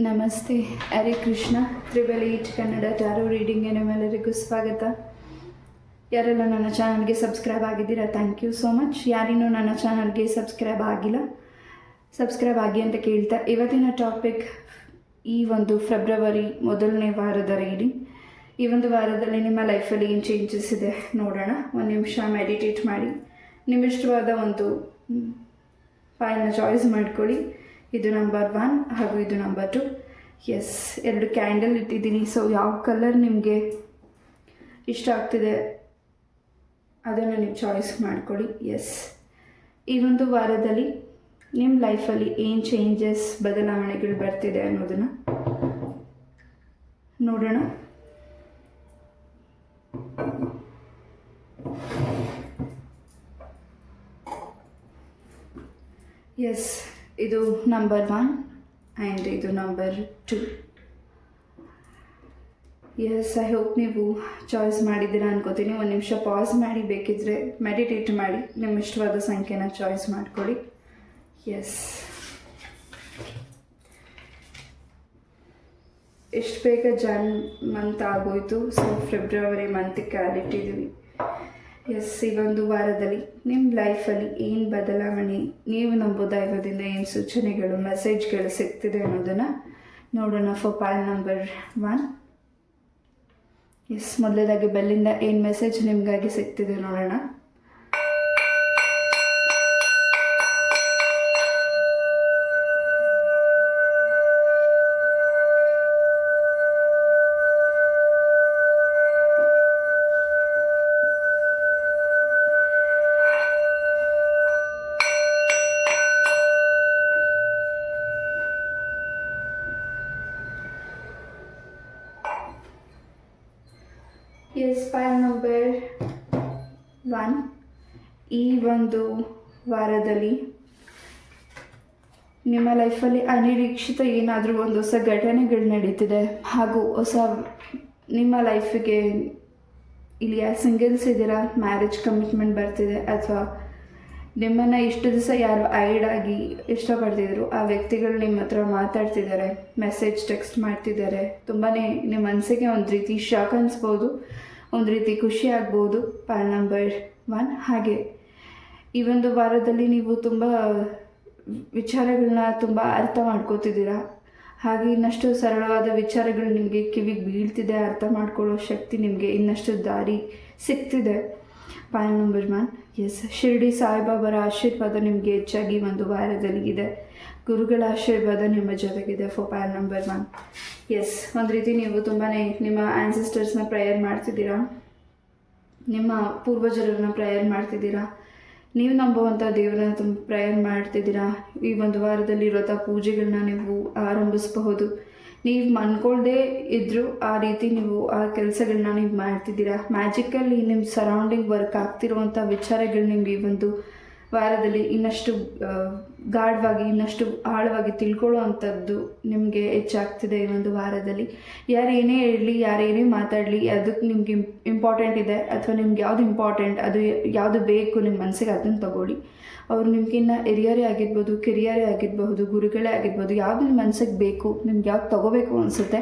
ನಮಸ್ತೆ. ಹರೇ ಕೃಷ್ಣ. 888 ಕನ್ನಡ ಟ್ಯಾರೋ ರೀಡಿಂಗ್ಗೆ ನಿಮ್ಮೆಲ್ಲರಿಗೂ ಸ್ವಾಗತ. ಯಾರೆಲ್ಲ ನನ್ನ ಚಾನಲ್ಗೆ ಸಬ್ಸ್ಕ್ರೈಬ್ ಆಗಿದ್ದೀರಾ, ಥ್ಯಾಂಕ್ ಯು ಸೋ ಮಚ್. ಯಾರಿನ್ನೂ ನನ್ನ ಚಾನಲ್ಗೆ ಸಬ್ಸ್ಕ್ರೈಬ್ ಆಗಿಲ್ಲ, ಸಬ್ಸ್ಕ್ರೈಬ್ ಆಗಿ ಅಂತ ಕೇಳ್ತಾ, ಇವತ್ತಿನ ಟಾಪಿಕ್ ಈ ಒಂದು ಫೆಬ್ರವರಿ ಮೊದಲನೇ ವಾರದ ರೀಡಿಂಗ್. ಈ ಒಂದು ವಾರದಲ್ಲಿ ನಿಮ್ಮ ಲೈಫಲ್ಲಿ ಏನು ಚೇಂಜಸ್ ಇದೆ ನೋಡೋಣ. ಒಂದು ನಿಮಿಷ ಮೆಡಿಟೇಟ್ ಮಾಡಿ ನಿಮ್ಮಿಷ್ಟವಾದ ಒಂದು ಫೈಲ್ನ ಚಾಯ್ಸ್ ಮಾಡ್ಕೊಳ್ಳಿ. ಇದು ನಂಬರ್ 1 ಹಾಗೂ ಇದು ನಂಬರ್ 2. ಎಸ್, 2 ಕ್ಯಾಂಡಲ್ ಇಟ್ಟಿದ್ದೀನಿ. ಸೊ ಯಾವ ಕಲರ್ ನಿಮಗೆ ಇಷ್ಟ ಆಗ್ತಿದೆ ಅದನ್ನು ನೀವು ಚಾಯ್ಸ್ ಮಾಡ್ಕೊಳ್ಳಿ. ಎಸ್, ಈ ಒಂದು ವಾರದಲ್ಲಿ ನಿಮ್ಮ ಲೈಫಲ್ಲಿ ಏನು ಚೇಂಜಸ್, ಬದಲಾವಣೆಗಳು ಬರ್ತಿದೆ ಅನ್ನೋದನ್ನು ನೋಡೋಣ. ಎಸ್, ಇದು ನಂಬರ್ 1 ಆ್ಯಂಡ್ ಇದು ನಂಬರ್ 2. ಎಸ್, ಐ ಹೋಪ್ ನೀವು ಚಾಯ್ಸ್ ಮಾಡಿದ್ದೀರಾ ಅನ್ಕೋತೀನಿ. ಒಂದು ನಿಮಿಷ ಪಾಸ್ ಮಾಡಿ, ಬೇಕಿದ್ರೆ ಮೆಡಿಟೇಟ್ ಮಾಡಿ ನಿಮ್ಮ ಇಷ್ಟವಾದ ಸಂಖ್ಯೆನ ಚಾಯ್ಸ್ ಮಾಡ್ಕೊಳ್ಳಿ. ಎಸ್, ಎಷ್ಟು ಬೇಗ ಜಾನ್ ಮಂತ್ ಆಗೋಯ್ತು. ಸೊ ಫೆಬ್ರವರಿ ಮಂತಿಗೆ ಕಾಲಿಟ್ಟಿದ್ದೀವಿ. ಎಸ್, ಈ ಒಂದು ವಾರದಲ್ಲಿ ನಿಮ್ಮ ಲೈಫಲ್ಲಿ ಏನು ಬದಲಾವಣೆ, ನೀವು ನಂಬೋ ದೈವದಿಂದ ಏನು ಸೂಚನೆಗಳು, ಮೆಸೇಜ್ಗಳು ಸಿಗ್ತಿದೆ ಅನ್ನೋದನ್ನು ನೋಡೋಣ. For pile number 1. ಎಸ್, ಮೊದಲೇದಾಗಿ ಬೆಲ್ಲಿಂದ ಏನು ಮೆಸೇಜ್ ನಿಮಗಾಗಿ ಸಿಗ್ತಿದೆ ನೋಡೋಣ. Yes, file number 1. ಈ ಒಂದು ವಾರದಲ್ಲಿ ನಿಮ್ಮ ಲೈಫಲ್ಲಿ ಅನಿರೀಕ್ಷಿತ ಏನಾದರೂ ಒಂದು ಹೊಸ ಘಟನೆಗಳು ನಡೀತಿದೆ, ಹಾಗೂ ಹೊಸ ನಿಮ್ಮ ಲೈಫಿಗೆ ಇಲ್ಲಿ ಸಿಂಗಲ್ಸ್ ಇದ್ದೀರಾ, ಮ್ಯಾರೇಜ್ ಕಮಿಟ್ಮೆಂಟ್ ಬರ್ತಿದೆ, ಅಥವಾ ನಿಮ್ಮನ್ನು ಇಷ್ಟು ದಿವಸ ಯಾರು ಆಗಿ ಇಷ್ಟಪಡ್ತಿದ್ರು ಆ ವ್ಯಕ್ತಿಗಳು ನಿಮ್ಮ ಹತ್ರ ಮಾತಾಡ್ತಿದ್ದಾರೆ, ಮೆಸೇಜ್ ಟೆಕ್ಸ್ಟ್ ಮಾಡ್ತಿದ್ದಾರೆ. ತುಂಬಾ ನಿಮ್ಮ ಮನಸ್ಸಿಗೆ ಒಂದು ರೀತಿ ಶಾಕ್ ಅನಿಸ್ಬೋದು, ಒಂದು ರೀತಿ ಖುಷಿ ಆಗ್ಬೋದು. ಪೈಲ್ ನಂಬರ್ 1. ಹಾಗೆ ಈ ಒಂದು ವಾರದಲ್ಲಿ ನೀವು ತುಂಬ ವಿಚಾರಗಳನ್ನ ತುಂಬ ಅರ್ಥ ಮಾಡ್ಕೋತಿದ್ದೀರಾ, ಹಾಗೆ ಇನ್ನಷ್ಟು ಸರಳವಾದ ವಿಚಾರಗಳು ನಿಮಗೆ ಕಿವಿಗೆ ಬೀಳ್ತಿದೆ. ಅರ್ಥ ಮಾಡ್ಕೊಳ್ಳೋ ಶಕ್ತಿ ನಿಮಗೆ ಇನ್ನಷ್ಟು ದಾರಿ ಸಿಗ್ತಿದೆ. Pile number 1. ಎಸ್, ಶಿರ್ಡಿ ಸಾಯಿಬಾಬರ ಆಶೀರ್ವಾದ ನಿಮಗೆ ಹೆಚ್ಚಾಗಿ ಒಂದು ವಾರದಲ್ಲಿ ಇದೆ. ಗುರುಗಳ ಆಶೀರ್ವಾದ ನಿಮ್ಮ ಜೊತೆಗಿದೆ. For pile number 1. ಎಸ್, ಒಂದು ರೀತಿ ನೀವು ತುಂಬಾ ನಿಮ್ಮ ಆ್ಯನ್ಸಿಸ್ಟರ್ಸ್ನ ಪ್ರೇಯರ್ ಮಾಡ್ತಿದ್ದೀರಾ, ನಿಮ್ಮ ಪೂರ್ವಜರನ್ನ ಪ್ರೇಯರ್ ಮಾಡ್ತಿದ್ದೀರಾ, ನೀವು ನಂಬುವಂಥ ದೇವರನ್ನ ತುಂಬ ಪ್ರೇಯರ್ ಮಾಡ್ತಿದ್ದೀರಾ. ಈ ಒಂದು ವಾರದಲ್ಲಿ ವ್ರತ ಪೂಜೆಗಳನ್ನ ನೀವು ಆರಂಭಿಸಬಹುದು. ನೀವು ಅಂದ್ಕೊಳ್ದೇ ಇದ್ದರೂ ಆ ರೀತಿ ನೀವು ಆ ಕೆಲಸಗಳನ್ನ ನೀವು ಮಾಡ್ತಿದ್ದೀರಾ. ಮ್ಯಾಜಿಕಲ್ಲಿ ನಿಮ್ಮ ಸರೌಂಡಿಂಗ್ ವರ್ಕ್ ಆಗ್ತಿರುವಂಥ ವಿಚಾರಗಳು ನಿಮಗೆ ಈ ಒಂದು ವಾರದಲ್ಲಿ ಇನ್ನಷ್ಟು ಗಾಢವಾಗಿ, ಇನ್ನಷ್ಟು ಆಳವಾಗಿ ತಿಳ್ಕೊಳ್ಳೋ ಅಂಥದ್ದು ನಿಮಗೆ ಹೆಚ್ಚಾಗ್ತಿದೆ. ಈ ಒಂದು ವಾರದಲ್ಲಿ ಯಾರೇನೇ ಹೇಳಲಿ, ಯಾರೇನೇ ಮಾತಾಡಲಿ, ಅದಕ್ಕೆ ನಿಮಗೆ ಇಂಪಾರ್ಟೆಂಟ್ ಇದೆ ಅಥವಾ ನಿಮ್ಗೆ ಯಾವುದು ಇಂಪಾರ್ಟೆಂಟ್, ಅದು ಯಾವುದು ಬೇಕು ನಿಮ್ಮ ಮನಸ್ಸಿಗೆ, ಅದನ್ನು ತಗೊಳ್ಳಿ. ಅವರು ನಿಮಗಿನ್ನ ಹಿರಿಯರೇ ಆಗಿರ್ಬೋದು, ಕಿರಿಯರೇ ಆಗಿರಬಹುದು, ಗುರುಗಳೇ ಆಗಿರ್ಬೋದು, ಯಾವುದು ನಿಮ್ಮ ಮನಸ್ಸಿಗೆ ಬೇಕು, ನಿಮ್ಗೆ ಯಾವ್ದು ತೊಗೋಬೇಕು ಅನಿಸುತ್ತೆ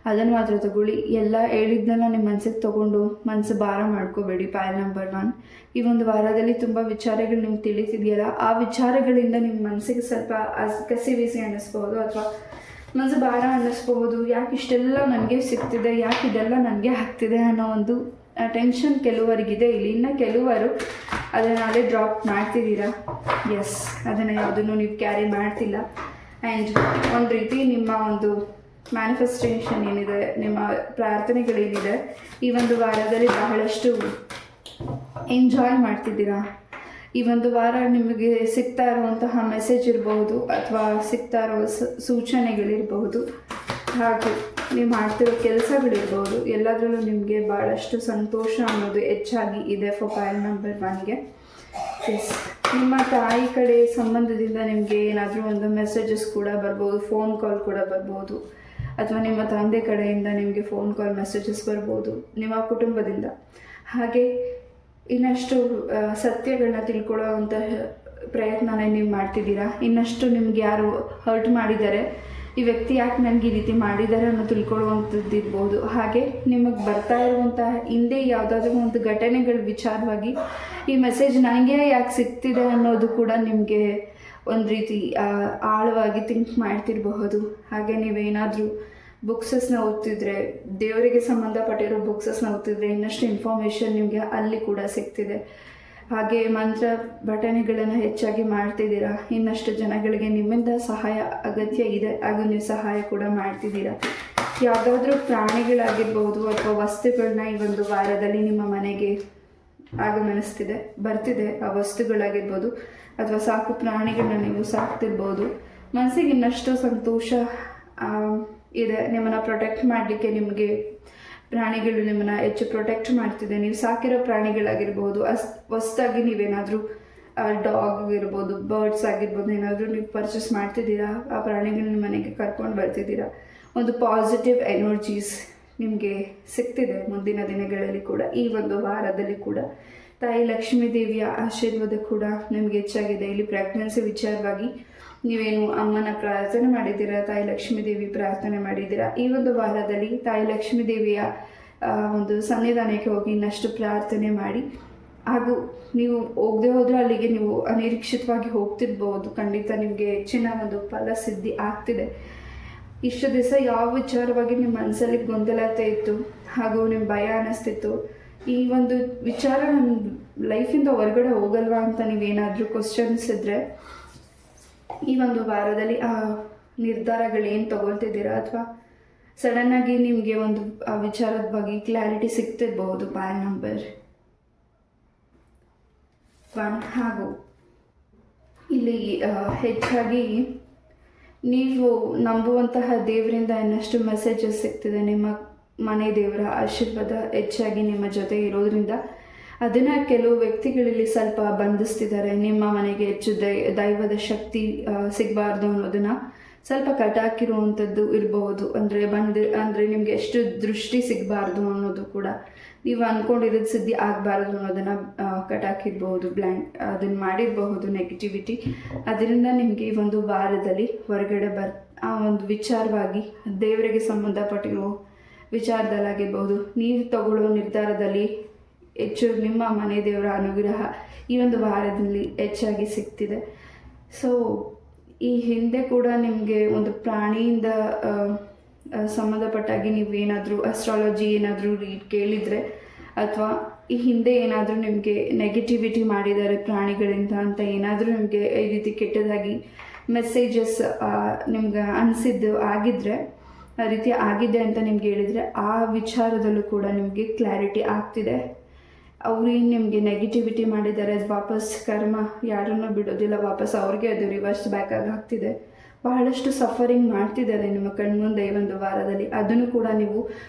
ಅದನ್ನು ಮಾತ್ರ ತಗೊಳ್ಳಿ. ಎಲ್ಲ ಹೇಳಿದ್ನೆಲ್ಲ ನಿಮ್ಮ ಮನಸ್ಸಿಗೆ ತೊಗೊಂಡು ಮನಸ್ಸು ಭಾರ ಮಾಡ್ಕೋಬೇಡಿ. ಪೈಲ್ ನಂಬರ್ 1. ಈ ಒಂದು ವಾರದಲ್ಲಿ ತುಂಬ ವಿಚಾರಗಳು ನಿಮ್ಗೆ ತಿಳಿತಿದೆಯಲ್ಲ, ಆ ವಿಚಾರಗಳಿಂದ ನಿಮ್ಮ ಮನಸ್ಸಿಗೆ ಸ್ವಲ್ಪ ಕಸಿವಿಸಿ ಅನ್ನಿಸ್ಬೋದು, ಅಥವಾ ಮನಸ್ಸು ಭಾರ ಅನ್ನಿಸ್ಬಹುದು. ಯಾಕೆ ಇಷ್ಟೆಲ್ಲ ನನಗೆ ಸಿಗ್ತಿದೆ, ಯಾಕೆ ಇದೆಲ್ಲ ನನಗೆ ಆಗ್ತಿದೆ ಅನ್ನೋ ಒಂದು ಟೆನ್ಷನ್ ಕೆಲವರಿಗಿದೆ ಇಲ್ಲಿ. ಇನ್ನು ಕೆಲವರು ಅದನ್ನು ಅಲ್ಲೇ ಡ್ರಾಪ್ ಮಾಡ್ತಿದ್ದೀರಾ. ಎಸ್, ಅದನ್ನು ಯಾವುದನ್ನು ನೀವು ಕ್ಯಾರಿ ಮಾಡ್ತಿಲ್ಲ. ಆ್ಯಂಡ್ ಒಂದು ರೀತಿ ನಿಮ್ಮ ಒಂದು ಮ್ಯಾನಿಫೆಸ್ಟೇಷನ್ ಏನಿದೆ, ನಿಮ್ಮ ಪ್ರಾರ್ಥನೆಗಳೇನಿದೆ, ಈ ಒಂದು ವಾರದಲ್ಲಿ ಬಹಳಷ್ಟು ಎಂಜಾಯ್ ಮಾಡ್ತಿದ್ದೀರಾ. ಈ ಒಂದು ವಾರ ನಿಮಗೆ ಸಿಗ್ತಾ ಇರುವಂತಹ ಮೆಸೇಜ್ ಇರಬಹುದು, ಅಥವಾ ಸಿಗ್ತಾ ಇರೋ ಸೂಚನೆಗಳಿರಬಹುದು, ಹಾಗೂ ನೀವು ಮಾಡ್ತಿರೋ ಕೆಲಸಗಳಿರ್ಬೋದು, ಎಲ್ಲದರಲ್ಲೂ ನಿಮಗೆ ಭಾಳಷ್ಟು ಸಂತೋಷ ಅನ್ನೋದು ಹೆಚ್ಚಾಗಿ ಇದೆ. ಫಾರ್ ಪೈಲ್ ನಂಬರ್ 1ಗೆ. ಎಸ್, ನಿಮ್ಮ ತಾಯಿ ಕಡೆ ಸಂಬಂಧದಿಂದ ನಿಮಗೆ ಏನಾದರೂ ಒಂದು ಮೆಸೇಜಸ್ ಕೂಡ ಬರ್ಬೋದು, ಫೋನ್ ಕಾಲ್ ಕೂಡ ಬರ್ಬೋದು, ಅಥವಾ ನಿಮ್ಮ ತಂದೆ ಕಡೆಯಿಂದ ನಿಮಗೆ ಫೋನ್ ಕಾಲ್ ಮೆಸೇಜಸ್ ಬರ್ಬೋದು, ನಿಮ್ಮ ಕುಟುಂಬದಿಂದ. ಹಾಗೆ ಇನ್ನಷ್ಟು ಸತ್ಯಗಳನ್ನ ತಿಳ್ಕೊಳ್ಳೋವಂತಹ ಪ್ರಯತ್ನನೇ ನೀವು ಮಾಡ್ತಿದ್ದೀರಾ. ಇನ್ನಷ್ಟು ನಿಮ್ಗೆ ಯಾರು ಹರ್ಟ್ ಮಾಡಿದ್ದಾರೆ, ಈ ವ್ಯಕ್ತಿ ಯಾಕೆ ನನಗೆ ಈ ರೀತಿ ಮಾಡಿದ್ದಾರೆ ಅನ್ನೋ ತಿಳ್ಕೊಳ್ಳುವಂಥದ್ದು ಇರ್ಬೋದು. ಹಾಗೆ ನಿಮಗೆ ಬರ್ತಾ ಇರುವಂತಹ ಹಿಂದೆ ಯಾವುದಾದ್ರೂ ಒಂದು ಘಟನೆಗಳ ವಿಚಾರವಾಗಿ ಈ ಮೆಸೇಜ್ ನನಗೆ ಯಾಕೆ ಸಿಗ್ತಿದೆ ಅನ್ನೋದು ಕೂಡ ನಿಮಗೆ ಒಂದು ರೀತಿ ಆಳವಾಗಿ ಥಿಂಕ್ ಮಾಡ್ತಿರಬಹುದು. ಹಾಗೆ ನೀವೇನಾದರೂ ಬುಕ್ಸಸ್ನ ಓದ್ತಿದ್ರೆ, ದೇವರಿಗೆ ಸಂಬಂಧಪಟ್ಟಿರೋ ಬುಕ್ಸಸ್ನ ಓದ್ತಿದ್ರೆ ಇನ್ನಷ್ಟು ಇನ್ಫಾರ್ಮೇಷನ್ ನಿಮಗೆ ಅಲ್ಲಿ ಕೂಡ ಸಿಗ್ತಿದೆ. ಹಾಗೆ ಮಂತ್ರ ಭಟನೆಗಳನ್ನು ಹೆಚ್ಚಾಗಿ ಮಾಡ್ತಿದ್ದೀರಾ, ಇನ್ನಷ್ಟು ಜನಗಳಿಗೆ ನಿಮ್ಮಿಂದ ಸಹಾಯ ಅಗತ್ಯ ಇದೆ, ಹಾಗೂ ನೀವು ಸಹಾಯ ಕೂಡ ಮಾಡ್ತಿದ್ದೀರಾ. ಯಾವುದಾದ್ರೂ ಪ್ರಾಣಿಗಳಾಗಿರ್ಬೋದು ಅಥವಾ ವಸ್ತುಗಳನ್ನ ಈ ಒಂದು ವಾರದಲ್ಲಿ ನಿಮ್ಮ ಮನೆಗೆ ಬರ್ತಿದೆ. ಆ ವಸ್ತುಗಳಾಗಿರ್ಬೋದು ಅಥವಾ ಸಾಕು ಪ್ರಾಣಿಗಳನ್ನ ನೀವು ಸಾಕ್ತಿರ್ಬೋದು. ಮನಸ್ಸಿಗೆ ಇನ್ನಷ್ಟು ಸಂತೋಷ ಇದೆ. ನಿಮ್ಮನ್ನು ಪ್ರೊಟೆಕ್ಟ್ ಮಾಡಲಿಕ್ಕೆ ನಿಮಗೆ ಪ್ರಾಣಿಗಳು ನಿಮ್ಮನ್ನು ಹೆಚ್ಚು ಪ್ರೊಟೆಕ್ಟ್ ಮಾಡ್ತಿದೆ. ನೀವು ಸಾಕಿರೋ ಪ್ರಾಣಿಗಳಾಗಿರ್ಬೋದು, ಹೊಸ್ದಾಗಿ ನೀವೇನಾದರೂ ಡಾಗ್ ಇರ್ಬೋದು, ಬರ್ಡ್ಸ್ ಆಗಿರ್ಬೋದು, ಏನಾದರೂ ನೀವು ಪರ್ಚೇಸ್ ಮಾಡ್ತಿದ್ದೀರಾ, ಆ ಪ್ರಾಣಿಗಳನ್ನ ಮನೆಗೆ ಕರ್ಕೊಂಡು ಬರ್ತಿದ್ದೀರಾ. ಒಂದು ಪಾಸಿಟಿವ್ ಎನರ್ಜೀಸ್ ನಿಮಗೆ ಸಿಗ್ತಿದೆ ಮುಂದಿನ ದಿನಗಳಲ್ಲಿ ಕೂಡ. ಈ ಒಂದು ವಾರದಲ್ಲಿ ಕೂಡ ತಾಯಿ ಲಕ್ಷ್ಮೀ ದೇವಿಯ ಆಶೀರ್ವಾದ ಕೂಡ ನಿಮಗೆ ಹೆಚ್ಚಾಗಿದೆ. ಇಲ್ಲಿ ಪ್ರೆಗ್ನೆನ್ಸಿ ವಿಚಾರವಾಗಿ ನೀವೇನು ಅಮ್ಮನ ಪ್ರಾರ್ಥನೆ ಮಾಡಿದ್ದೀರಾ, ತಾಯಿ ಲಕ್ಷ್ಮೀ ದೇವಿ ಪ್ರಾರ್ಥನೆ ಮಾಡಿದ್ದೀರಾ, ಈ ಒಂದು ವಾರದಲ್ಲಿ ತಾಯಿ ಲಕ್ಷ್ಮೀ ದೇವಿಯ ಒಂದು ಸನ್ನಿಧಾನಕ್ಕೆ ಹೋಗಿ ಇನ್ನಷ್ಟು ಪ್ರಾರ್ಥನೆ ಮಾಡಿ. ಹಾಗೂ ನೀವು ಹೋಗದೆ ಹೋದರೆ ಅಲ್ಲಿಗೆ ನೀವು ಅನಿರೀಕ್ಷಿತವಾಗಿ ಹೋಗ್ತಿರ್ಬೋದು. ಖಂಡಿತ ನಿಮಗೆ ಹೆಚ್ಚಿನ ಒಂದು ಫಲ ಸಿದ್ಧಿ ಆಗ್ತಿದೆ. ಇಷ್ಟು ದಿವಸ ಯಾವ ವಿಚಾರವಾಗಿ ನಿಮ್ಮ ಮನಸ್ಸಲ್ಲಿ ಗೊಂದಲತೆ ಇತ್ತು ಹಾಗೂ ನಿಮ್ಮ ಭಯ ಅನ್ನಿಸ್ತಿತ್ತು, ಈ ಒಂದು ವಿಚಾರ ನನ್ನ ಲೈಫಿಂದ ಹೊರಗಡೆ ಹೋಗಲ್ವಾ ಅಂತ ನೀವೇನಾದರೂ ಕ್ವಶನ್ಸ್ ಇದ್ದರೆ, ಈ ಒಂದು ವಾರದಲ್ಲಿ ಆ ನಿರ್ಧಾರಗಳೇನು ತಗೊಳ್ತಿದ್ದೀರಾ ಅಥವಾ ಸಡನ್ನಾಗಿ ನಿಮಗೆ ಒಂದು ಆ ವಿಚಾರದ ಬಗ್ಗೆ ಕ್ಲಾರಿಟಿ ಸಿಗ್ತಿರ್ಬೋದು. PAN number 1. ಹಾಗೂ ಇಲ್ಲಿ ಹೆಚ್ಚಾಗಿ ನೀವು ನಂಬುವಂತಹ ದೇವರಿಂದ ಇನ್ನಷ್ಟು ಮೆಸೇಜಸ್ ಸಿಗ್ತಿದೆ. ನಿಮ್ಮ ಮನೆ ದೇವರ ಆಶೀರ್ವಾದ ಹೆಚ್ಚಾಗಿ ನಿಮ್ಮ ಜೊತೆ ಇರೋದ್ರಿಂದ ಅದನ್ನು ಕೆಲವು ವ್ಯಕ್ತಿಗಳಲ್ಲಿ ಸ್ವಲ್ಪ ಬಂಧಿಸ್ತಿದ್ದಾರೆ. ನಿಮ್ಮ ಮನೆಗೆ ಹೆಚ್ಚು ದೈವದ ಶಕ್ತಿ ಸಿಗಬಾರ್ದು ಅನ್ನೋದನ್ನು ಸ್ವಲ್ಪ ಕಟಾಕಿರುವಂಥದ್ದು ಇರಬಹುದು. ಅಂದರೆ ನಿಮಗೆ ಎಷ್ಟು ದೃಷ್ಟಿ ಸಿಗಬಾರ್ದು ಅನ್ನೋದು ಕೂಡ, ನೀವು ಅಂದ್ಕೊಂಡಿರೋದು ಸಿದ್ಧಿ ಆಗಬಾರ್ದು ಅನ್ನೋದನ್ನು ಕಟಾಕಿರ್ಬೋದು, ಅದನ್ನು ಮಾಡಿರಬಹುದು ನೆಗೆಟಿವಿಟಿ. ಅದರಿಂದ ನಿಮಗೆ ಈ ಒಂದು ವಾರದಲ್ಲಿ ಹೊರಗಡೆ ಆ ಒಂದು ವಿಚಾರವಾಗಿ ದೇವರಿಗೆ ಸಂಬಂಧಪಟ್ಟಿರೋ ವಿಚಾರದಲ್ಲಾಗಿರ್ಬೋದು, ನೀವು ತಗೊಳ್ಳೋ ನಿರ್ಧಾರದಲ್ಲಿ ಹೆಚ್ಚು ನಿಮ್ಮ ಮನೆ ದೇವರ ಅನುಗ್ರಹ ಈ ಒಂದು ವಾರದಲ್ಲಿ ಹೆಚ್ಚಾಗಿ ಸಿಗ್ತಿದೆ. ಸೊ ಈ ಹಿಂದೆ ಕೂಡ ನಿಮಗೆ ಒಂದು ಪ್ರಾಣಿಯಿಂದ ಸಂಬಂಧಪಟ್ಟಾಗಿ ನೀವೇನಾದರೂ ಅಸ್ಟ್ರಾಲಜಿ ಏನಾದರೂ ಕೇಳಿದರೆ, ಅಥವಾ ಈ ಹಿಂದೆ ಏನಾದರೂ ನಿಮಗೆ ನೆಗೆಟಿವಿಟಿ ಮಾಡಿದ್ದಾರೆ ಪ್ರಾಣಿಗಳಿಂದ ಅಂತ ಏನಾದರೂ ನಿಮಗೆ ಈ ರೀತಿ ಕೆಟ್ಟದಾಗಿ ಮೆಸೇಜಸ್ ನಿಮ್ಗೆ ಅನಿಸಿದ್ದು ಆಗಿದ್ದರೆ, ಆ ರೀತಿ ಆಗಿದೆ ಅಂತ ನಿಮ್ಗೆ ಹೇಳಿದರೆ, ಆ ವಿಚಾರದಲ್ಲೂ ಕೂಡ ನಿಮಗೆ ಕ್ಲಾರಿಟಿ ಆಗ್ತಿದೆ. ಅವ್ರು ಏನು ನಿಮಗೆ ನೆಗೆಟಿವಿಟಿ ಮಾಡಿದ್ದಾರೆ, ಅದು ವಾಪಸ್ ಕರ್ಮ ಯಾರನ್ನೂ ಬಿಡೋದಿಲ್ಲ, ವಾಪಸ್ ಅವ್ರಿಗೆ ಅದು ರಿವರ್ಸ್ ಬ್ಯಾಕ್ ಆಗ್ತಿದೆ. ಬಹಳಷ್ಟು ಸಫರಿಂಗ್ ಮಾಡ್ತಿದ್ದಾರೆ ನಿಮ್ಮ ಕಣ್ಮುಂದೆ ಈ ಒಂದು ವಾರದಲ್ಲಿ. ಅದನ್ನು ಕೂಡ ನೀವು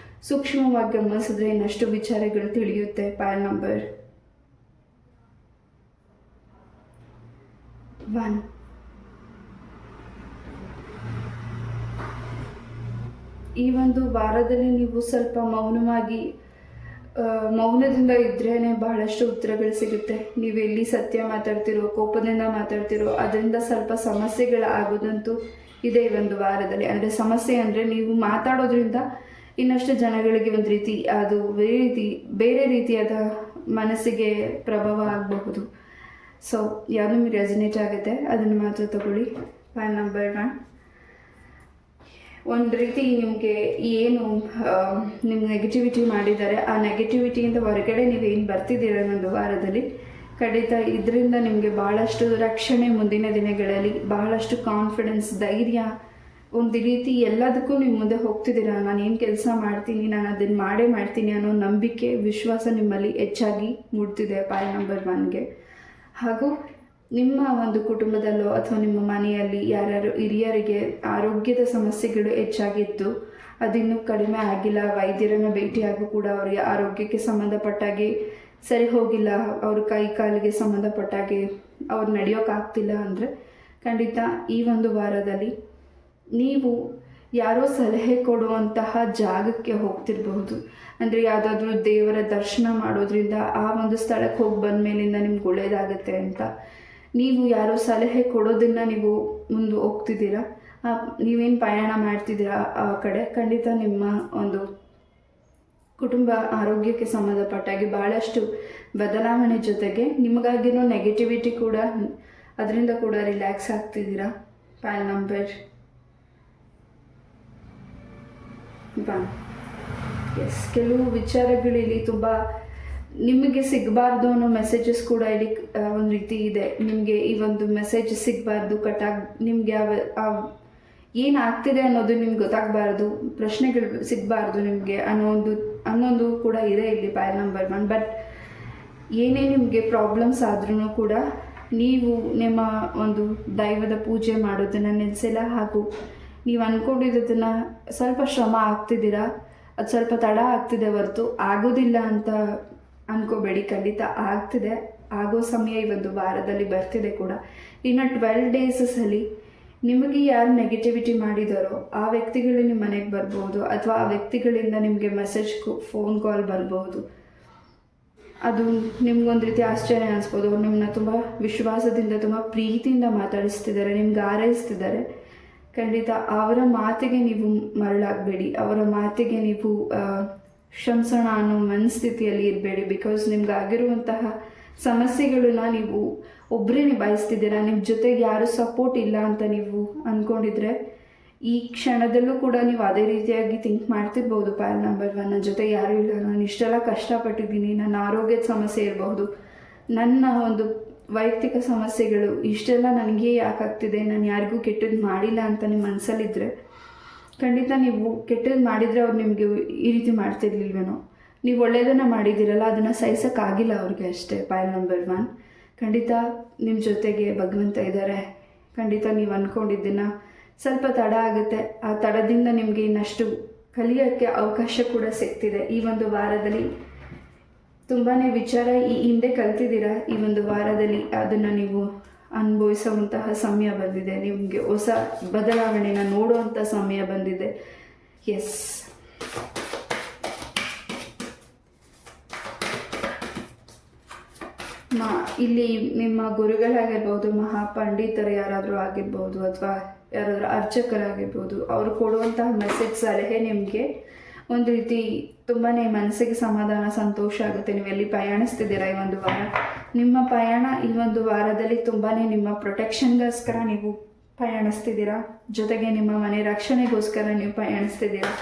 ಸೂಕ್ಷ್ಮವಾಗಿ ಗಮನಿಸಿದ್ರೆ ಇನ್ನಷ್ಟು ವಿಚಾರಗಳು ತಿಳಿಯುತ್ತೆ. PAN number 1. ಈ ಒಂದು ವಾರದಲ್ಲಿ ನೀವು ಸ್ವಲ್ಪ ಮೌನದಿಂದ ಇದ್ರೇ ಬಹಳಷ್ಟು ಉತ್ತರಗಳು ಸಿಗುತ್ತೆ. ನೀವು ಎಲ್ಲಿ ಸತ್ಯ ಮಾತಾಡ್ತಿರೋ, ಕೋಪದಿಂದ ಮಾತಾಡ್ತಿರೋ, ಅದರಿಂದ ಸ್ವಲ್ಪ ಸಮಸ್ಯೆಗಳಾಗೋದಂತೂ ಇದೆ ಈ ಒಂದು ವಾರದಲ್ಲಿ. ಅಂದರೆ ಸಮಸ್ಯೆ ಅಂದರೆ ನೀವು ಮಾತಾಡೋದ್ರಿಂದ ಇನ್ನಷ್ಟು ಜನಗಳಿಗೆ ಒಂದು ರೀತಿ ಅದು ಬೇರೆ ರೀತಿಯಾದ ಮನಸ್ಸಿಗೆ ಪ್ರಭಾವ ಆಗಬಹುದು. ಸೊ ಯಾವುದು ನಿಮಗೆ ರೆಸಿನೇಟ್ ಆಗುತ್ತೆ ಅದನ್ನು ಮಾತ್ರ ತಗೊಳ್ಳಿ. PAN number 1. ಒಂದು ರೀತಿ ನಿಮಗೆ ಏನು ನಿಮ್ಗೆ ನೆಗೆಟಿವಿಟಿ ಮಾಡಿದ್ದಾರೆ, ಆ ನೆಗೆಟಿವಿಟಿಯಿಂದ ಹೊರಗಡೆ ನೀವೇನು ಬರ್ತಿದ್ದೀರ ಒಂದು ವಾರದಲ್ಲಿ, ಖಂಡಿತ ಇದರಿಂದ ನಿಮಗೆ ಭಾಳಷ್ಟು ರಕ್ಷಣೆ ಮುಂದಿನ ದಿನಗಳಲ್ಲಿ, ಬಹಳಷ್ಟು ಕಾನ್ಫಿಡೆನ್ಸ್, ಧೈರ್ಯ, ಒಂದು ರೀತಿ ಎಲ್ಲದಕ್ಕೂ ನೀವು ಮುಂದೆ ಹೋಗ್ತಿದ್ದೀರಾ. ನಾನು ಏನು ಕೆಲಸ ಮಾಡ್ತೀನಿ, ನಾನು ಅದನ್ನು ಮಾಡ್ತೀನಿ ಅನ್ನೋ ನಂಬಿಕೆ, ವಿಶ್ವಾಸ ನಿಮ್ಮಲ್ಲಿ ಹೆಚ್ಚಾಗಿ ಮೂಡ್ತಿದೆ ಪ್ಯಾನ್ ನಂಬರ್ 1ಗೆ. ಹಾಗೂ ನಿಮ್ಮ ಒಂದು ಕುಟುಂಬದಲ್ಲೋ ಅಥವಾ ನಿಮ್ಮ ಮನೆಯಲ್ಲಿ ಯಾರ್ಯಾರು ಹಿರಿಯರಿಗೆ ಆರೋಗ್ಯದ ಸಮಸ್ಯೆಗಳು ಹೆಚ್ಚಾಗಿತ್ತು, ಅದಿನ್ನೂ ಕಡಿಮೆ ಆಗಿಲ್ಲ, ವೈದ್ಯರನ್ನು ಭೇಟಿಯಾಗೂ ಕೂಡ ಅವರಿಗೆ ಆರೋಗ್ಯಕ್ಕೆ ಸಂಬಂಧಪಟ್ಟಾಗೆ ಸರಿ ಹೋಗಿಲ್ಲ, ಅವ್ರ ಕೈ ಕಾಲಿಗೆ ಸಂಬಂಧಪಟ್ಟಾಗೆ ಅವ್ರು ನಡೆಯೋಕ್ಕಾಗ್ತಿಲ್ಲ ಅಂದರೆ, ಖಂಡಿತ ಈ ಒಂದು ವಾರದಲ್ಲಿ ನೀವು ಯಾರೋ ಸಲಹೆ ಕೊಡುವಂತಹ ಜಾಗಕ್ಕೆ ಹೋಗ್ತಿರಬಹುದು. ಅಂದರೆ ಯಾವುದಾದ್ರೂ ದೇವರ ದರ್ಶನ ಮಾಡೋದ್ರಿಂದ ಆ ಒಂದು ಸ್ಥಳಕ್ಕೆ ಹೋಗಿ ಬಂದ ಮೇಲಿಂದ ನಿಮ್ಗೆ ಒಳ್ಳೆಯದಾಗುತ್ತೆ ಅಂತ ನೀವು ಯಾರೋ ಸಲಹೆ ಕೊಡೋದನ್ನು ನೀವು ಮುಂದೆ ಹೋಗ್ತಿದ್ದೀರಾ. ನೀವೇನು ಪ್ರಯಾಣ ಮಾಡ್ತಿದ್ದೀರಾ ಆ ಕಡೆ ಖಂಡಿತ ನಿಮ್ಮ ಒಂದು ಕುಟುಂಬ ಆರೋಗ್ಯಕ್ಕೆ ಸಂಬಂಧಪಟ್ಟಾಗಿ ಭಾಳಷ್ಟು ಬದಲಾವಣೆ ಜೊತೆಗೆ ನಿಮಗಾಗಿರೋ ನೆಗೆಟಿವಿಟಿ ಕೂಡ ಅದರಿಂದ ಕೂಡ ರಿಲ್ಯಾಕ್ಸ್ ಆಗ್ತಿದ್ದೀರಾ. Pile number 1. ಎಸ್, ಕೆಲವು ವಿಚಾರಗಳಿಲ್ಲಿ ತುಂಬ ನಿಮಗೆ ಸಿಗಬಾರ್ದು ಅನ್ನೋ ಮೆಸೇಜಸ್ ಕೂಡ ಇಲ್ಲಿ ಒಂದು ರೀತಿ ಇದೆ. ನಿಮಗೆ ಈ ಒಂದು ಮೆಸೇಜ್ ಸಿಗಬಾರ್ದು, ನಿಮಗೆ ಏನಾಗ್ತಿದೆ ಅನ್ನೋದು ನಿಮ್ಗೆ ಗೊತ್ತಾಗಬಾರ್ದು, ಪ್ರಶ್ನೆಗಳು ಸಿಗಬಾರ್ದು ನಿಮಗೆ ಅನ್ನೋದು ಕೂಡ ಇದೆ ಇಲ್ಲಿ ಪ್ಯಾನ್ ನಂಬರ್ 1. ಬಟ್ ಏನೇ ನಿಮಗೆ ಪ್ರಾಬ್ಲಮ್ಸ್ ಆದ್ರೂ ಕೂಡ ನೀವು ನಿಮ್ಮ ಒಂದು ದೈವದ ಪೂಜೆ ಮಾಡೋದನ್ನು ನಿಲ್ಲಿಸಿಲ್ಲ, ಹಾಗೂ ನೀವು ಅಂದ್ಕೊಂಡಿದ್ದನ್ನು ಸ್ವಲ್ಪ ಶ್ರಮ ಆಗ್ತಿದ್ದೀರಾ, ಅದು ಸ್ವಲ್ಪ ತಡ ಆಗ್ತಿದೆ ಹೊರತು ಆಗೋದಿಲ್ಲ ಅಂತ ಅಂದ್ಕೋಬೇಡಿ. ಖಂಡಿತ ಆಗ್ತಿದೆ, ಆಗೋ ಸಮಯ ಈ ಒಂದು ವಾರದಲ್ಲಿ ಬರ್ತಿದೆ ಕೂಡ. ಇನ್ನು 12 ಡೇಸಲ್ಲಿ ನಿಮಗೆ ಯಾರು ನೆಗೆಟಿವಿಟಿ ಮಾಡಿದಾರೋ ಆ ವ್ಯಕ್ತಿಗಳು ನಿಮ್ಮ ಮನೆಗೆ ಬರ್ಬೋದು, ಅಥವಾ ಆ ವ್ಯಕ್ತಿಗಳಿಂದ ನಿಮಗೆ ಮೆಸೇಜ್ ಫೋನ್ ಕಾಲ್ ಬರ್ಬೋದು. ಅದು ನಿಮ್ಗೊಂದು ರೀತಿ ಆಶ್ಚರ್ಯ ಅನಿಸ್ಬೋದು. ಅವ್ರು ನಿಮ್ಮನ್ನ ತುಂಬ ವಿಶ್ವಾಸದಿಂದ ತುಂಬ ಪ್ರೀತಿಯಿಂದ ಮಾತಾಡಿಸ್ತಿದ್ದಾರೆ, ನಿಮ್ಗೆ ಹಾರೈಸ್ತಿದ್ದಾರೆ. ಖಂಡಿತ ಅವರ ಮಾತಿಗೆ ನೀವು ಮರಳಾಗಬೇಡಿ, ಅವರ ಮಾತಿಗೆ ನೀವು ಕ್ಷಮಿಸೋಣ ಅನ್ನೋ ಮನಸ್ಥಿತಿಯಲ್ಲಿ ಇರಬೇಡಿ. ಬಿಕಾಸ್ ನಿಮ್ಗೆ ಆಗಿರುವಂತಹ ಸಮಸ್ಯೆಗಳನ್ನ ನೀವು ಒಬ್ಬರೇ ನಿಭಾಯಿಸ್ತಿದ್ದೀರಾ. ನಿಮ್ಮ ಜೊತೆಗೆ ಯಾರು ಸಪೋರ್ಟ್ ಇಲ್ಲ ಅಂತ ನೀವು ಅಂದ್ಕೊಂಡಿದ್ರೆ ಈ ಕ್ಷಣದಲ್ಲೂ ಕೂಡ ನೀವು ಅದೇ ರೀತಿಯಾಗಿ ಥಿಂಕ್ ಮಾಡ್ತಿರ್ಬೋದು. ಪ್ಯಾನ್ ನಂಬರ್ 1, ನನ್ನ ಜೊತೆ ಯಾರೂ ಇಲ್ಲ, ನಾನು ಇಷ್ಟೆಲ್ಲ ಕಷ್ಟಪಟ್ಟಿದ್ದೀನಿ, ನನ್ನ ಆರೋಗ್ಯದ ಸಮಸ್ಯೆ ಇರಬಹುದು, ನನ್ನ ಒಂದು ವೈಯಕ್ತಿಕ ಸಮಸ್ಯೆಗಳು ಇಷ್ಟೆಲ್ಲ ನನಗೆ ಯಾಕಾಗ್ತಿದೆ, ನಾನು ಯಾರಿಗೂ ಕೆಟ್ಟದ್ದು ಮಾಡಿಲ್ಲ ಅಂತ ನಿಮ್ಮ ಮನಸ್ಸಲ್ಲಿದ್ದರೆ ಖಂಡಿತ ನೀವು ಕೆಟ್ಟದ್ದು ಮಾಡಿದರೆ ಅವ್ರು ನಿಮಗೆ ಈ ರೀತಿ ಮಾಡ್ತಿರ್ಲಿಲ್ವೇನೋ. ನೀವು ಒಳ್ಳೆಯದನ್ನು ಮಾಡಿದ್ದೀರಲ್ಲ, ಅದನ್ನು ಸಹಿಸೋಕ್ಕಾಗಿಲ್ಲ ಅವ್ರಿಗೆ ಅಷ್ಟೇ. ಪ್ಯಾನ್ ನಂಬರ್ 1, ಖಂಡಿತ ನಿಮ್ಮ ಜೊತೆಗೆ ಭಗವಂತ ಇದ್ದಾರೆ. ಖಂಡಿತ ನೀವು ಅಂದ್ಕೊಂಡಿದ್ದನ್ನು ಸ್ವಲ್ಪ ತಡ ಆಗುತ್ತೆ, ಆ ತಡದಿಂದ ನಿಮಗೆ ಇನ್ನಷ್ಟು ಕಲಿಯೋಕ್ಕೆ ಅವಕಾಶ ಕೂಡ ಸಿಗ್ತಿದೆ. ಈ ಒಂದು ವಾರದಲ್ಲಿ ತುಂಬಾ ವಿಚಾರ ಈ ಹಿಂದೆ ಕಲ್ತಿದ್ದೀರಾ. ಈ ಒಂದು ವಾರದಲ್ಲಿ ಅದನ್ನು ನೀವು ಅನುಭವಿಸುವಂತಹ ಸಮಯ ಬಂದಿದೆ, ನಿಮಗೆ ಹೊಸ ಬದಲಾವಣೆನ ನೋಡುವಂಥ ಸಮಯ ಬಂದಿದೆ. ಎಸ್, ಇಲ್ಲಿ ನಿಮ್ಮ ಗುರುಗಳಾಗಿರ್ಬೋದು, ಮಹಾಪಂಡಿತರು ಯಾರಾದರೂ ಆಗಿರ್ಬೋದು, ಅಥವಾ ಯಾರಾದರೂ ಅರ್ಚಕರಾಗಿರ್ಬೋದು, ಅವರು ಕೊಡುವಂತಹ ಮೆಸೇಜ್ ಸಲಹೆ ನಿಮಗೆ ಒಂದು ರೀತಿ ತುಂಬಾ ಮನಸ್ಸಿಗೆ ಸಮಾಧಾನ, ಸಂತೋಷ ಆಗುತ್ತೆ. ನೀವು ಎಲ್ಲಿ ಪ್ರಯಾಣಿಸ್ತಿದ್ದೀರಾ ಈ ಒಂದು ವಾರ, ನಿಮ್ಮ ಪ್ರಯಾಣ ಈ ಒಂದು ವಾರದಲ್ಲಿ ತುಂಬಾ ನಿಮ್ಮ ಪ್ರೊಟೆಕ್ಷನ್ಗೋಸ್ಕರ ನೀವು ಪ್ರಯಾಣಿಸ್ತಿದ್ದೀರಾ, ಜೊತೆಗೆ ನಿಮ್ಮ ಮನೆ ರಕ್ಷಣೆಗೋಸ್ಕರ ನೀವು ಪ್ರಯಾಣಿಸ್ತಿದ್ದೀರಾ.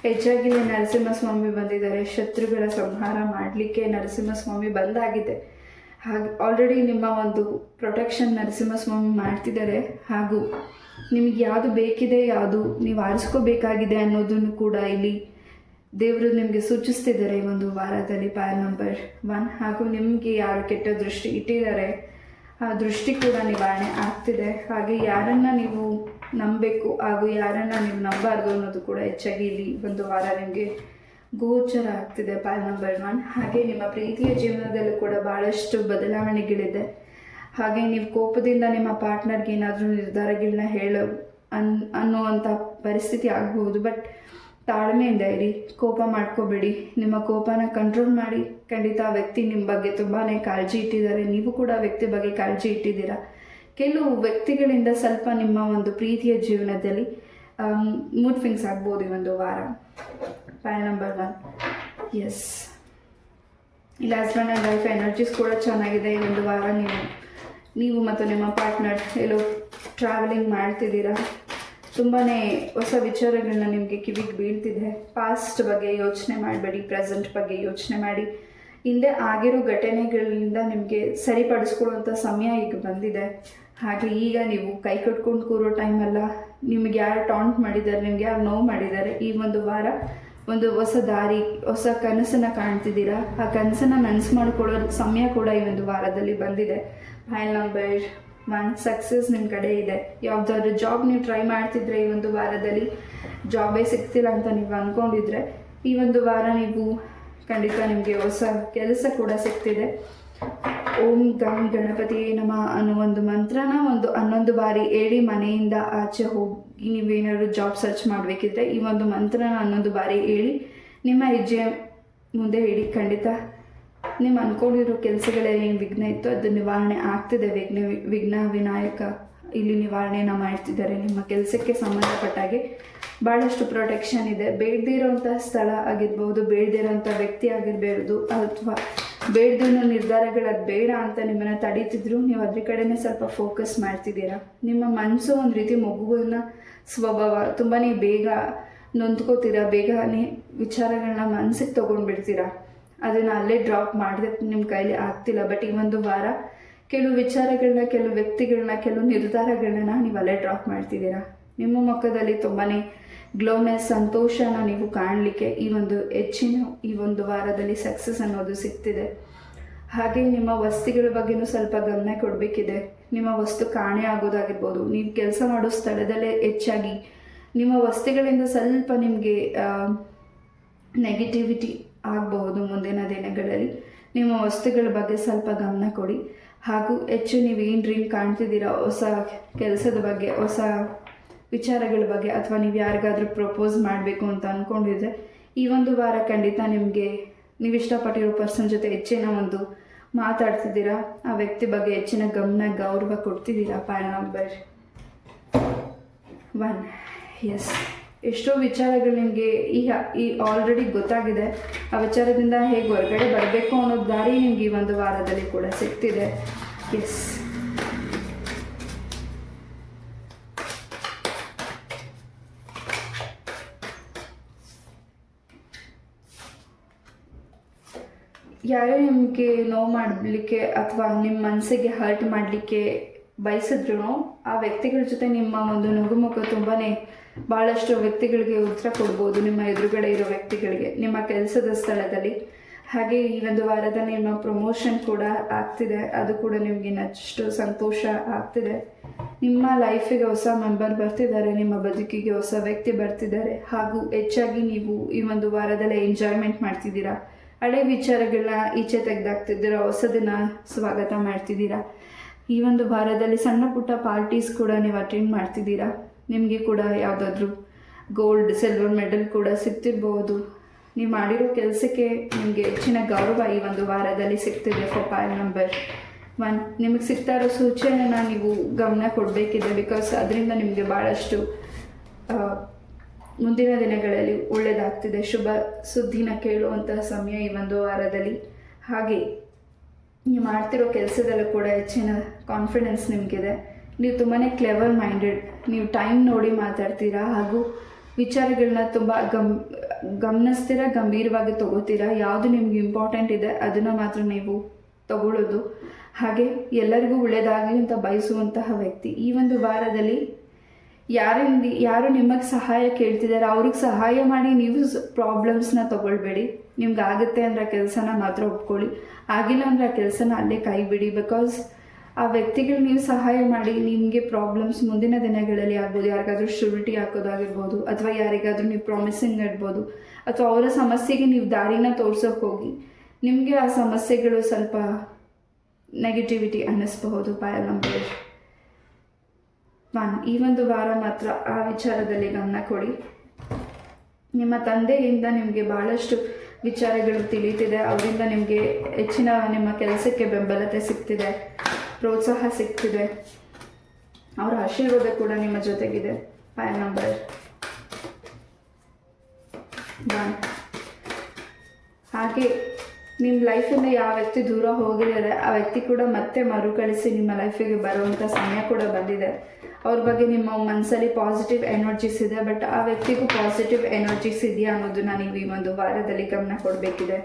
ಹೆಚ್ಚಾಗಿ ನರಸಿಂಹಸ್ವಾಮಿ ಬಂದಿದ್ದಾರೆ, ಶತ್ರುಗಳ ಸಂಹಾರ ಮಾಡಲಿಕ್ಕೆ ನರಸಿಂಹಸ್ವಾಮಿ ಬಂದಾಗಿದೆ. ಹಾಗೆ ಆಲ್ರೆಡಿ ನಿಮ್ಮ ಒಂದು ಪ್ರೊಟೆಕ್ಷನ್ ನರಸಿಂಹಸ್ವಾಮಿ ಮಾಡ್ತಿದ್ದಾರೆ, ಹಾಗೂ ನಿಮಗೆ ಯಾವುದು ಬೇಕಿದೆ, ಯಾವುದು ನೀವು ಆರಿಸ್ಕೋಬೇಕಾಗಿದೆ ಅನ್ನೋದನ್ನು ಕೂಡ ಇಲ್ಲಿ ದೇವರು ನಿಮಗೆ ಸೂಚಿಸ್ತಿದ್ದಾರೆ ಈ ಒಂದು ವಾರದಲ್ಲಿ. ಪ್ಯಾನ್ ನಂಬರ್ 1, ಹಾಗೂ ನಿಮಗೆ ಯಾರು ಕೆಟ್ಟ ದೃಷ್ಟಿ ಇಟ್ಟಿದ್ದಾರೆ ಆ ದೃಷ್ಟಿ ಕೂಡ ನಿವಾರಣೆ ಆಗ್ತಿದೆ. ಹಾಗೆ ಯಾರನ್ನು ನೀವು ನಂಬಬೇಕು ಹಾಗೂ ಯಾರನ್ನು ನೀವು ನಂಬಾರ್ದು ಅನ್ನೋದು ಕೂಡ ಹೆಚ್ಚಾಗಿ ಇಲ್ಲಿ ಒಂದು ವಾರ ನಿಮಗೆ ಗೋಚರ ಆಗ್ತಿದೆ. ಪ್ಯಾನ್ ನಂಬರ್ 1, ಹಾಗೆ ನಿಮ್ಮ ಪ್ರೀತಿಯ ಜೀವನದಲ್ಲೂ ಕೂಡ ಭಾಳಷ್ಟು ಬದಲಾವಣೆಗಳಿದೆ. ಹಾಗೆ ನೀವು ಕೋಪದಿಂದ ನಿಮ್ಮ ಪಾರ್ಟ್ನರ್ಗೆ ಏನಾದರೂ ನಿರ್ಧಾರಗಳನ್ನ ಅನ್ನುವಂಥ ಪರಿಸ್ಥಿತಿ ಆಗ್ಬೋದು. ಬಟ್ ತಾಳ್ಮೆಯಿಂದ ಇರಿ, ಕೋಪ ಮಾಡ್ಕೋಬೇಡಿ, ನಿಮ್ಮ ಕೋಪನ ಕಂಟ್ರೋಲ್ ಮಾಡಿ. ಖಂಡಿತ ಆ ವ್ಯಕ್ತಿ ನಿಮ್ಮ ಬಗ್ಗೆ ತುಂಬಾ ಕಾಳಜಿ ಇಟ್ಟಿದ್ದಾರೆ, ನೀವು ಕೂಡ ಆ ವ್ಯಕ್ತಿ ಬಗ್ಗೆ ಕಾಳಜಿ ಇಟ್ಟಿದ್ದೀರಾ. ಕೆಲವು ವ್ಯಕ್ತಿಗಳಿಂದ ಸ್ವಲ್ಪ ನಿಮ್ಮ ಒಂದು ಪ್ರೀತಿಯ ಜೀವನದಲ್ಲಿ ಮೂಡ್ ಸ್ವಿಂಗ್ಸ್ ಆಗ್ಬೋದು ಈ ಒಂದು ವಾರ. ಪ್ಯಾನ್ ನಂಬರ್ 1, ಎಸ್, ಇಲ್ಲಿ ಹಸ್ಬೆಂಡ್ ಆ್ಯಂಡ್ ವೈಫ್ ಎನರ್ಜೀಸ್ ಕೂಡ ಚೆನ್ನಾಗಿದೆ ಈ ಒಂದು ವಾರ. ನೀವು ಮತ್ತು ನಿಮ್ಮ ಪಾರ್ಟ್ನರ್ ಎಲ್ಲೋ ಟ್ರಾವೆಲಿಂಗ್ ಮಾಡ್ತಿದ್ದೀರಾ, ತುಂಬಾ ಹೊಸ ವಿಚಾರಗಳನ್ನ ನಿಮಗೆ ಕಿವಿಗೆ ಬೀಳ್ತಿದೆ. ಪಾಸ್ಟ್ ಬಗ್ಗೆ ಯೋಚನೆ ಮಾಡಬೇಡಿ, ಪ್ರೆಸೆಂಟ್ ಬಗ್ಗೆ ಯೋಚನೆ ಮಾಡಿ. ಹಿಂದೆ ಆಗಿರೋ ಘಟನೆಗಳಿಂದ ನಿಮಗೆ ಸರಿಪಡಿಸ್ಕೊಳ್ಳುವಂಥ ಸಮಯ ಈಗ ಬಂದಿದೆ. ಹಾಗೆ ಈಗ ನೀವು ಕೈ ಕಟ್ಕೊಂಡು ಕೂರೋ ಟೈಮಲ್ಲ, ನಿಮಗೆ ಯಾರು ಟಾಂಟ್ ಮಾಡಿದ್ದಾರೆ, ನಿಮ್ಗೆ ಯಾರು ನೋವು ಮಾಡಿದ್ದಾರೆ, ಈ ಒಂದು ವಾರ ಒಂದು ಹೊಸ ದಾರಿ, ಹೊಸ ಕನಸನ್ನು ಕಾಣ್ತಿದ್ದೀರಾ. ಆ ಕನಸನ್ನು ನನಸು ಮಾಡಿಕೊಳ್ಳೋ ಸಮಯ ಕೂಡ ಈ ಒಂದು ವಾರದಲ್ಲಿ ಬಂದಿದೆ. ಪ್ಯಾನ್ ನಂಬರ್ 1, ಸಕ್ಸಸ್ ನಿಮ್ಮ ಕಡೆ ಇದೆ. ಯಾವುದಾದ್ರೂ ಜಾಬ್ ನೀವು ಟ್ರೈ ಮಾಡ್ತಿದ್ರೆ ಈ ಒಂದು ವಾರದಲ್ಲಿ ಜಾಬೇ ಸಿಗ್ತಿಲ್ಲ ಅಂತ ನೀವು ಅಂದ್ಕೊಂಡಿದ್ರೆ ಈ ಒಂದು ವಾರ ನೀವು ಖಂಡಿತ ನಿಮಗೆ ಹೊಸ ಕೆಲಸ ಕೂಡ ಸಿಗ್ತಿದೆ. ಓಂ ಗಂ ಗಣಪತಿಯೇ ನಮಃ ಅನ್ನೋ ಒಂದು ಮಂತ್ರನ 11 ಬಾರಿ ಹೇಳಿ ಮನೆಯಿಂದ ಆಚೆ ಹೋಗಿ ನೀವೇನಾದ್ರು ಜಾಬ್ ಸರ್ಚ್ ಮಾಡಬೇಕಿದ್ರೆ ಈ ಒಂದು ಮಂತ್ರನ 11 ಬಾರಿ ಹೇಳಿ ನಿಮ್ಮ ಹೆಜ್ಜೆ ಮುಂದೆ ಹೇಳಿ. ಖಂಡಿತ ನೀವು ಅಂದ್ಕೊಂಡಿರೋ ಕೆಲಸಗಳೇನು ವಿಘ್ನ ಇತ್ತು ಅದು ನಿವಾರಣೆ ಆಗ್ತಿದೆ. ವಿಘ್ನ ವಿನಾಯಕ ಇಲ್ಲಿ ನಿವಾರಣೆನ ಮಾಡ್ತಿದ್ದಾರೆ. ನಿಮ್ಮ ಕೆಲಸಕ್ಕೆ ಸಂಬಂಧಪಟ್ಟಾಗೆ ಭಾಳಷ್ಟು ಪ್ರೊಟೆಕ್ಷನ್ ಇದೆ. ಬೇಡದೇ ಇರೋವಂಥ ಸ್ಥಳ ಆಗಿರ್ಬೋದು, ಬೇಡದೇ ಇರೋವಂಥ ವ್ಯಕ್ತಿ ಆಗಿರ್ಬೋದು, ಅಥವಾ ಬೇಡದೇ ನಿರ್ಧಾರಗಳು ಅದು ಬೇಡ ಅಂತ ನಿಮ್ಮನ್ನು ತಡೀತಿದ್ರು ನೀವು ಅದ್ರ ಕಡೆನೇ ಸ್ವಲ್ಪ ಫೋಕಸ್ ಮಾಡ್ತಿದ್ದೀರಾ. ನಿಮ್ಮ ಮನಸ್ಸು ಒಂದು ರೀತಿ ಮಗುವಿನ ಸ್ವಭಾವ, ತುಂಬಾ ಬೇಗ ನೊಂದ್ಕೋತೀರಾ, ಬೇಗನೆ ವಿಚಾರಗಳನ್ನ ಮನಸ್ಸಿಗೆ ತೊಗೊಂಡ್ಬಿಡ್ತೀರಾ. ಅದನ್ನು ಅಲ್ಲೇ ಡ್ರಾಪ್ ಮಾಡಿದೆ ನಿಮ್ಮ ಕೈಲಿ ಆಗ್ತಿಲ್ಲ. ಬಟ್ ಈ ಒಂದು ವಾರ ಕೆಲವು ವಿಚಾರಗಳನ್ನ, ಕೆಲವು ವ್ಯಕ್ತಿಗಳನ್ನ, ಕೆಲವು ನಿರ್ಧಾರಗಳನ್ನ ನೀವು ಅಲ್ಲೇ ಡ್ರಾಪ್ ಮಾಡ್ತಿದ್ದೀರಾ. ನಿಮ್ಮ ಮುಖದಲ್ಲಿ ತುಂಬಾ ಗ್ಲೋನೆಸ್, ಸಂತೋಷನ ನೀವು ಕಾಣಲಿಕ್ಕೆ ಈ ಒಂದು ವಾರದಲ್ಲಿ ಸಕ್ಸಸ್ ಅನ್ನೋದು ಸಿಗ್ತಿದೆ. ಹಾಗೆ ನಿಮ್ಮ ವಸ್ತುಗಳ ಬಗ್ಗೆನೂ ಸ್ವಲ್ಪ ಗಮನ ಕೊಡಬೇಕಿದೆ. ನಿಮ್ಮ ವಸ್ತು ಕಾಣೆ ಆಗೋದಾಗಿರ್ಬೋದು, ನೀವು ಕೆಲಸ ಮಾಡೋ ಸ್ಥಳದಲ್ಲೇ ಹೆಚ್ಚಾಗಿ ನಿಮ್ಮ ವಸ್ತುಗಳಿಂದ ಸ್ವಲ್ಪ ನಿಮಗೆ ನೆಗೆಟಿವಿಟಿ ಆಗಬಹುದು. ಮುಂದಿನ ದಿನಗಳಲ್ಲಿ ನಿಮ್ಮ ವಸ್ತುಗಳ ಬಗ್ಗೆ ಸ್ವಲ್ಪ ಗಮನ ಕೊಡಿ. ಹಾಗೂ ಹೆಚ್ಚು ನೀವೇನು ಡ್ರೀಮ್ ಕಾಣ್ತಿದ್ದೀರಾ, ಹೊಸ ಕೆಲಸದ ಬಗ್ಗೆ, ಹೊಸ ವಿಚಾರಗಳ ಬಗ್ಗೆ, ಅಥವಾ ನೀವು ಯಾರಿಗಾದರೂ ಪ್ರಪೋಸ್ ಮಾಡಬೇಕು ಅಂತ ಅಂದ್ಕೊಂಡಿದ್ರೆ ಈ ಒಂದು ವಾರ ಖಂಡಿತ ನಿಮಗೆ ನೀವು ಇಷ್ಟಪಟ್ಟಿರೋ ಪರ್ಸನ್ ಜೊತೆ ಹೆಚ್ಚಿನ ಒಂದು ಮಾತಾಡ್ತಿದ್ದೀರಾ. ಆ ವ್ಯಕ್ತಿ ಬಗ್ಗೆ ಹೆಚ್ಚಿನ ಗಮನ, ಗೌರವ ಕೊಡ್ತಿದ್ದೀರಾ. Pile number 1. ಎಸ್, ಎಷ್ಟೋ ವಿಚಾರಗಳು ನಿಮಗೆ ಈ ಆಲ್ರೆಡಿ ಗೊತ್ತಾಗಿದೆ. ಆ ವಿಚಾರದಿಂದ ಹೇಗೆ ಹೊರಗಡೆ ಬರಬೇಕು ಅನ್ನೋ ದಾರಿ ನಿಮಗೆ ಈ ಒಂದು ವಾರದಲ್ಲಿ ಕೂಡ ಸಿಗ್ತಿದೆ. ಎಸ್, ಯಾರೇ ನಿಮಗೆ ನೋವು ಮಾಡಲಿಕ್ಕೆ ಅಥವಾ ನಿಮ್ಮ ಮನಸ್ಸಿಗೆ ಹರ್ಟ್ ಮಾಡಲಿಕ್ಕೆ ಬಯಸಿದ್ರು ಆ ವ್ಯಕ್ತಿಗಳ ಜೊತೆ ನಿಮ್ಮ ಒಂದು ನಗುಮುಖ ತುಂಬಾ ಭಾಳಷ್ಟು ವ್ಯಕ್ತಿಗಳಿಗೆ ಉತ್ತರ ಕೊಡ್ಬೋದು. ನಿಮ್ಮ ಎದುರುಗಡೆ ಇರೋ ವ್ಯಕ್ತಿಗಳಿಗೆ ನಿಮ್ಮ ಕೆಲಸದ ಸ್ಥಳದಲ್ಲಿ. ಹಾಗೆ ಈ ಒಂದು ವಾರದಲ್ಲಿ ನಿಮ್ಮ ಪ್ರಮೋಷನ್ ಕೂಡ ಆಗ್ತಿದೆ. ಅದು ಕೂಡ ನಿಮಗೆ ಇನ್ನಷ್ಟು ಸಂತೋಷ ಆಗ್ತಿದೆ. ನಿಮ್ಮ ಲೈಫಿಗೆ ಹೊಸ ಮೆಂಬರ್ ಬರ್ತಿದ್ದಾರೆ, ನಿಮ್ಮ ಬದುಕಿಗೆ ಹೊಸ ವ್ಯಕ್ತಿ ಬರ್ತಿದ್ದಾರೆ. ಹಾಗೂ ಹೆಚ್ಚಾಗಿ ನೀವು ಈ ಒಂದು ವಾರದಲ್ಲಿ ಎಂಜಾಯ್ಮೆಂಟ್ ಮಾಡ್ತಿದ್ದೀರಾ. ಹಳೆ ವಿಚಾರಗಳನ್ನ ಈಚೆ ತೆಗೆದಾಕ್ತಿದ್ದೀರಾ, ಹೊಸದನ್ನ ಸ್ವಾಗತ ಮಾಡ್ತಿದ್ದೀರಾ. ಈ ಒಂದು ವಾರದಲ್ಲಿ ಸಣ್ಣ ಪುಟ್ಟ ಪಾರ್ಟೀಸ್ ಕೂಡ ನೀವು ಅಟೆಂಡ್ ಮಾಡ್ತಿದ್ದೀರಾ. ನಿಮಗೆ ಕೂಡ ಯಾವುದಾದ್ರೂ ಗೋಲ್ಡ್, ಸಿಲ್ವರ್ ಮೆಡಲ್ ಕೂಡ ಸಿಗ್ತಿರ್ಬೋದು. ನೀವು ಮಾಡಿರೋ ಕೆಲಸಕ್ಕೆ ನಿಮಗೆ ಹೆಚ್ಚಿನ ಗೌರವ ಈ ಒಂದು ವಾರದಲ್ಲಿ ಸಿಗ್ತಿದೆ. Pile number 1. ನಿಮಗೆ ಸಿಗ್ತಾ ಇರೋ ಸೂಚನೆನ ನೀವು ಗಮನ ಕೊಡಬೇಕಿದೆ. ಬಿಕಾಸ್ ಅದರಿಂದ ನಿಮಗೆ ಭಾಳಷ್ಟು ಮುಂದಿನ ದಿನಗಳಲ್ಲಿ ಒಳ್ಳೆಯದಾಗ್ತಿದೆ. ಶುಭ ಸುದ್ದಿನ ಕೇಳುವಂತಹ ಸಮಯ ಈ ಒಂದು ವಾರದಲ್ಲಿ. ಹಾಗೆ ನೀವು ಮಾಡ್ತಿರೋ ಕೆಲಸದಲ್ಲೂ ಕೂಡ ಹೆಚ್ಚಿನ ಕಾನ್ಫಿಡೆನ್ಸ್ ನಿಮಗಿದೆ. ನೀವು ತುಂಬಾ ಕ್ಲೆವರ್ ಮೈಂಡೆಡ್. ನೀವು ಟೈಮ್ ನೋಡಿ ಮಾತಾಡ್ತೀರಾ ಹಾಗೂ ವಿಚಾರಗಳನ್ನ ತುಂಬ ಗಮನಿಸ್ತೀರಾ, ಗಂಭೀರವಾಗಿ ತಗೋತೀರಾ. ಯಾವುದು ನಿಮ್ಗೆ ಇಂಪಾರ್ಟೆಂಟ್ ಇದೆ ಅದನ್ನು ಮಾತ್ರ ನೀವು ತಗೊಳ್ಳೋದು. ಹಾಗೆ ಎಲ್ಲರಿಗೂ ಒಳ್ಳೆಯದಾಗಲಿ ಅಂತ ಬಯಸುವಂತಹ ವ್ಯಕ್ತಿ. ಈ ಒಂದು ವಾರದಲ್ಲಿ ಯಾರು ನಿಮಗೆ ಸಹಾಯ ಕೇಳ್ತಿದ್ದಾರೆ ಅವ್ರಿಗೆ ಸಹಾಯ ಮಾಡಿ. ನೀವು ಪ್ರಾಬ್ಲಮ್ಸ್ನ ತೊಗೊಳ್ಬೇಡಿ. ನಿಮ್ಗೆ ಆಗುತ್ತೆ ಅಂದರೆ ಆ ಕೆಲಸನ ಮಾತ್ರ ಒಪ್ಕೊಳ್ಳಿ. ಆಗಿಲ್ಲ ಅಂದರೆ ಆ ಕೆಲಸನ ಅಲ್ಲೇ ಕೈ ಬಿಡಿ. ಬಿಕಾಸ್ ಆ ವ್ಯಕ್ತಿಗಳು ನೀವು ಸಹಾಯ ಮಾಡಿ ನಿಮಗೆ ಪ್ರಾಬ್ಲಮ್ಸ್ ಮುಂದಿನ ದಿನಗಳಲ್ಲಿ ಆಗ್ಬೋದು. ಯಾರಿಗಾದ್ರೂ ಶ್ಯೂರಿಟಿ ಹಾಕೋದಾಗಿರ್ಬೋದು, ಅಥವಾ ಯಾರಿಗಾದ್ರೂ ನೀವು ಪ್ರಾಮಿಸಿಂಗ್ ಇಡ್ಬೋದು, ಅಥವಾ ಅವರ ಸಮಸ್ಯೆಗೆ ನೀವು ದಾರಿನ ತೋರ್ಸೋಕೆ ಹೋಗಿ ನಿಮಗೆ ಆ ಸಮಸ್ಯೆಗಳು ಸ್ವಲ್ಪ ನೆಗೆಟಿವಿಟಿ ಅನ್ನಿಸ್ಬಹುದು. Pile number 1. ಈ ಒಂದು ವಾರ ಮಾತ್ರ ಆ ವಿಚಾರದಲ್ಲಿ ಗಮನ ಕೊಡಿ. ನಿಮ್ಮ ತಂದೆಯಿಂದ ನಿಮಗೆ ಭಾಳಷ್ಟು ವಿಚಾರಗಳು ತಿಳಿತಿದೆ. ಅವರಿಂದ ನಿಮಗೆ ಹೆಚ್ಚಿನ ನಿಮ್ಮ ಕೆಲಸಕ್ಕೆ ಬೆಂಬಲತೆ ಸಿಗ್ತಿದೆ, ಪ್ರೋತ್ಸಾಹ ಸಿಗ್ತಿದೆ. ಅವರ ಆಶೀರ್ವಾದ ಕೂಡ ನಿಮ್ಮ ಜೊತೆಗಿದೆ. Pile number 1. ಹಾಗೆ ನಿಮ್ಮ ಲೈಫಿಂದ ಯಾವ ವ್ಯಕ್ತಿ ದೂರ ಹೋಗಿದ್ದಾರೆ ಆ ವ್ಯಕ್ತಿ ಕೂಡ ಮತ್ತೆ ಮರುಕಳಿಸಿ ನಿಮ್ಮ ಲೈಫಿಗೆ ಬರುವಂಥ ಸಮಯ ಕೂಡ ಬಂದಿದೆ. ಅವ್ರ ಬಗ್ಗೆ ನಿಮ್ಮ ಮನಸ್ಸಲ್ಲಿ ಪಾಸಿಟಿವ್ ಎನರ್ಜೀಸ್ ಇದೆ. ಬಟ್ ಆ ವ್ಯಕ್ತಿಗೂ ಪಾಸಿಟಿವ್ ಎನರ್ಜೀಸ್ ಇದೆಯಾ ಅನ್ನೋದನ್ನ ನೀವು ಈ ಒಂದು ವಾರದಲ್ಲಿ ಗಮನ ಕೊಡಬೇಕಿದೆ.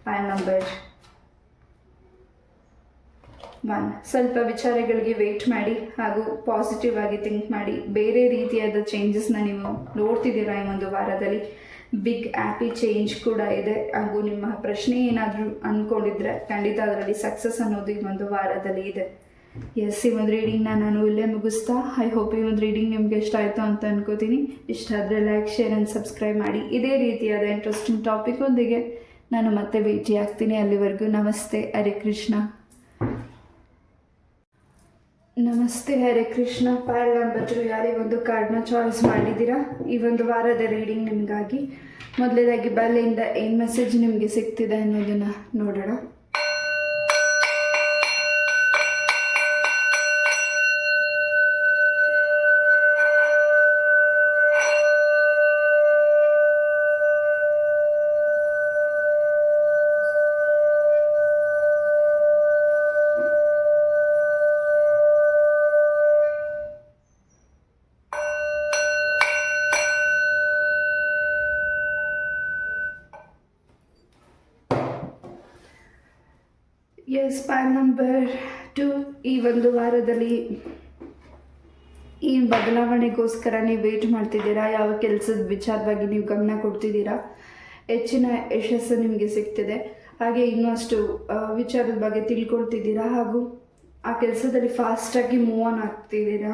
Pile number 1. ಸ್ವಲ್ಪ ವಿಚಾರಗಳಿಗೆ ವೆಯ್ಟ್ ಮಾಡಿ ಹಾಗೂ ಪಾಸಿಟಿವ್ ಆಗಿ ಥಿಂಕ್ ಮಾಡಿ. ಬೇರೆ ರೀತಿಯಾದ ಚೇಂಜಸ್ನ ನೀವು ನೋಡ್ತಿದ್ದೀರಾ ಈ ಒಂದು ವಾರದಲ್ಲಿ. ಬಿಗ್ ಹ್ಯಾಪಿ ಚೇಂಜ್ ಕೂಡ ಇದೆ. ಹಾಗೂ ನಿಮ್ಮ ಪ್ರಶ್ನೆ ಏನಾದರೂ ಅಂದ್ಕೊಂಡಿದ್ರೆ ಖಂಡಿತ ಅದರಲ್ಲಿ ಸಕ್ಸಸ್ ಅನ್ನೋದು ಈ ಒಂದು ವಾರದಲ್ಲಿ ಇದೆ. ಎಸ್, ಈ ಒಂದು ರೀಡಿಂಗ್ನ ನಾನು ಇಲ್ಲೇ ಮುಗಿಸ್ತಾ, ಐ ಹೋಪ್ ಈ ಒಂದು ರೀಡಿಂಗ್ ನಿಮಗೆ ಇಷ್ಟ ಆಯಿತು ಅಂತ ಅನ್ಕೋತೀನಿ. ಇಷ್ಟ ಆದರೆ ಲೈಕ್, ಶೇರ್ ಆ್ಯಂಡ್ ಸಬ್ಸ್ಕ್ರೈಬ್ ಮಾಡಿ. ಇದೇ ರೀತಿಯಾದ ಇಂಟ್ರೆಸ್ಟಿಂಗ್ ಟಾಪಿಕ್ಕೊಂದಿಗೆ ನಾನು ಮತ್ತೆ ಭೇಟಿ ಆಗ್ತೀನಿ. ಅಲ್ಲಿವರೆಗೂ ನಮಸ್ತೆ, ಹರೇ ಕೃಷ್ಣ. ನಮಸ್ತೆ, ಹರೇ ಕೃಷ್ಣ. ಪಾಯಲ್ ನಂಬರ್ 2 ಯಾರೇ ಒಂದು ಕಾರ್ಡ್ನ ಚಾಯ್ಸ್ ಮಾಡಿದ್ದೀರಾ ಈ ಒಂದು ವಾರದ ರೀಡಿಂಗ್ ನಿಮಗಾಗಿ. ಮೊದಲೇದಾಗಿ ಬಲೆಯಿಂದ ಏನು ಮೆಸೇಜ್ ನಿಮಗೆ ಸಿಗ್ತಿದೆ ಅನ್ನೋದನ್ನು ನೋಡೋಣ. Yes, PAN number 2. ಈ ಒಂದು ವಾರದಲ್ಲಿ ಈ ಬದಲಾವಣೆಗೋಸ್ಕರ ನೀವು ವೇಟ್ ಮಾಡ್ತಿದ್ದೀರಾ. ಯಾವ ಕೆಲಸದ ವಿಚಾರವಾಗಿ ನೀವು ಗಮನ ಕೊಡ್ತಿದ್ದೀರಾ, ಹೆಚ್ಚಿನ ಯಶಸ್ಸು ನಿಮಗೆ ಸಿಗ್ತಿದೆ. ಹಾಗೆ ಇನ್ನಷ್ಟು ವಿಚಾರದ ಬಗ್ಗೆ ತಿಳ್ಕೊಳ್ತಿದ್ದೀರಾ ಹಾಗೂ ಆ ಕೆಲಸದಲ್ಲಿ ಫಾಸ್ಟಾಗಿ ಮೂವ್ ಆನ್ ಆಗ್ತಿದ್ದೀರಾ.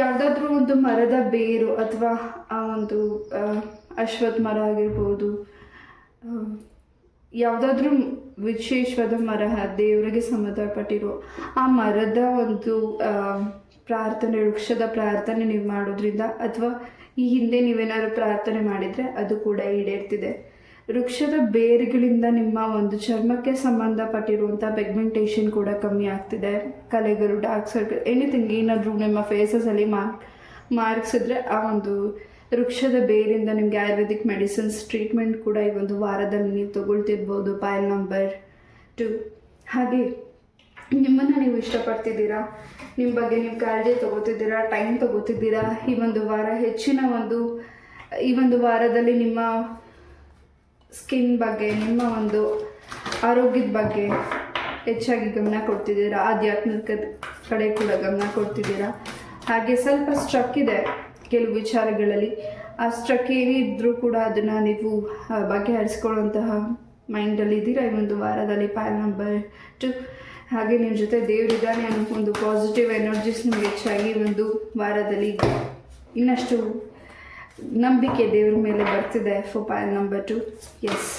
ಯಾವುದಾದ್ರೂ ಒಂದು ಮರದ ಬೇರು ಅಥವಾ ಆ ಒಂದು ಅಶ್ವತ್ಥ ಮರ ಆಗಿರ್ಬೋದು, ಯಾವುದಾದ್ರೂ ವಿಶೇಷವಾದ ಮರ ದೇವರಿಗೆ ಸಂಬಂಧಪಟ್ಟಿರೋ ಆ ಮರದ ಒಂದು ಪ್ರಾರ್ಥನೆ, ವೃಕ್ಷದ ಪ್ರಾರ್ಥನೆ ನೀವು ಮಾಡೋದ್ರಿಂದ ಅಥವಾ ಈ ಹಿಂದೆ ನೀವೇನಾದ್ರು ಪ್ರಾರ್ಥನೆ ಮಾಡಿದರೆ ಅದು ಕೂಡ ಈಡೇರ್ತಿದೆ. ವೃಕ್ಷದ ಬೇರುಗಳಿಂದ ನಿಮ್ಮ ಒಂದು ಚರ್ಮಕ್ಕೆ ಸಂಬಂಧಪಟ್ಟಿರುವಂಥ ಪಿಗ್ಮೆಂಟೇಷನ್ ಕೂಡ ಕಮ್ಮಿ ಆಗ್ತಿದೆ. ಕಲೆಗಳು, ಡಾರ್ಕ್ ಸರ್ಕಲ್, ಎನಿಥಿಂಗ್ ಏನಾದರೂ ನಿಮ್ಮ ಫೇಸಸಲ್ಲಿ ಮಾರ್ಕ್ಸ್ ಇದ್ದರೆ ಆ ಒಂದು ವೃಕ್ಷದ ಬೇರಿಂದ ನಿಮಗೆ ಆಯುರ್ವೇದಿಕ್ ಮೆಡಿಸಿನ್ಸ್ ಟ್ರೀಟ್ಮೆಂಟ್ ಕೂಡ ಈ ಒಂದು ವಾರದಲ್ಲಿ ನೀವು ತಗೊಳ್ತಿರ್ಬೋದು. ಪೈಲ್ ನಂಬರ್ 2. ಹಾಗೆ ನಿಮ್ಮನ್ನು ನೀವು ಇಷ್ಟಪಡ್ತಿದ್ದೀರಾ, ನಿಮ್ಮ ಬಗ್ಗೆ ನೀವು ಕಾಳಜಿ ತೊಗೋತಿದ್ದೀರಾ, ಟೈಮ್ ತೊಗೋತಿದ್ದೀರಾ. ಈ ಒಂದು ವಾರ ಹೆಚ್ಚಿನ ಈ ಒಂದು ವಾರದಲ್ಲಿ ನಿಮ್ಮ ಸ್ಕಿನ್ ಬಗ್ಗೆ, ನಿಮ್ಮ ಒಂದು ಆರೋಗ್ಯದ ಬಗ್ಗೆ ಹೆಚ್ಚಾಗಿ ಗಮನ ಕೊಡ್ತಿದ್ದೀರಾ. ಆಧ್ಯಾತ್ಮಿಕ ಕಡೆ ಕೂಡ ಗಮನ ಕೊಡ್ತಿದ್ದೀರಾ. ಹಾಗೆ ಸ್ವಲ್ಪ ಸ್ಟ್ರಕ್ ಇದೆ ಕೆಲವು ವಿಚಾರಗಳಲ್ಲಿ. ಆ ಸ್ಟ್ರಕ್ ಏನಿದ್ರೂ ಕೂಡ ಅದನ್ನು ನೀವು ಬಗೆಹರಿಸ್ಕೊಳ್ಳುವಂತಹ ಮೈಂಡಲ್ಲಿ ಇದ್ದೀರಾ ಈ ಒಂದು ವಾರದಲ್ಲಿ. PAN number 2. ಹಾಗೆ ನಿಮ್ಮ ಜೊತೆ ದೇವರಿದ್ದಾನೆ ಅನ್ನೋ ಒಂದು ಪಾಸಿಟಿವ್ ಎನರ್ಜೀಸ್ ನಿಮಗೆ ಹೆಚ್ಚಾಗಿ ಒಂದು ವಾರದಲ್ಲಿ ಇನ್ನಷ್ಟು ನಂಬಿಕೆ ದೇವ್ರ ಮೇಲೆ ಬರ್ತಿದೆ. For PAN number 2. ಎಸ್,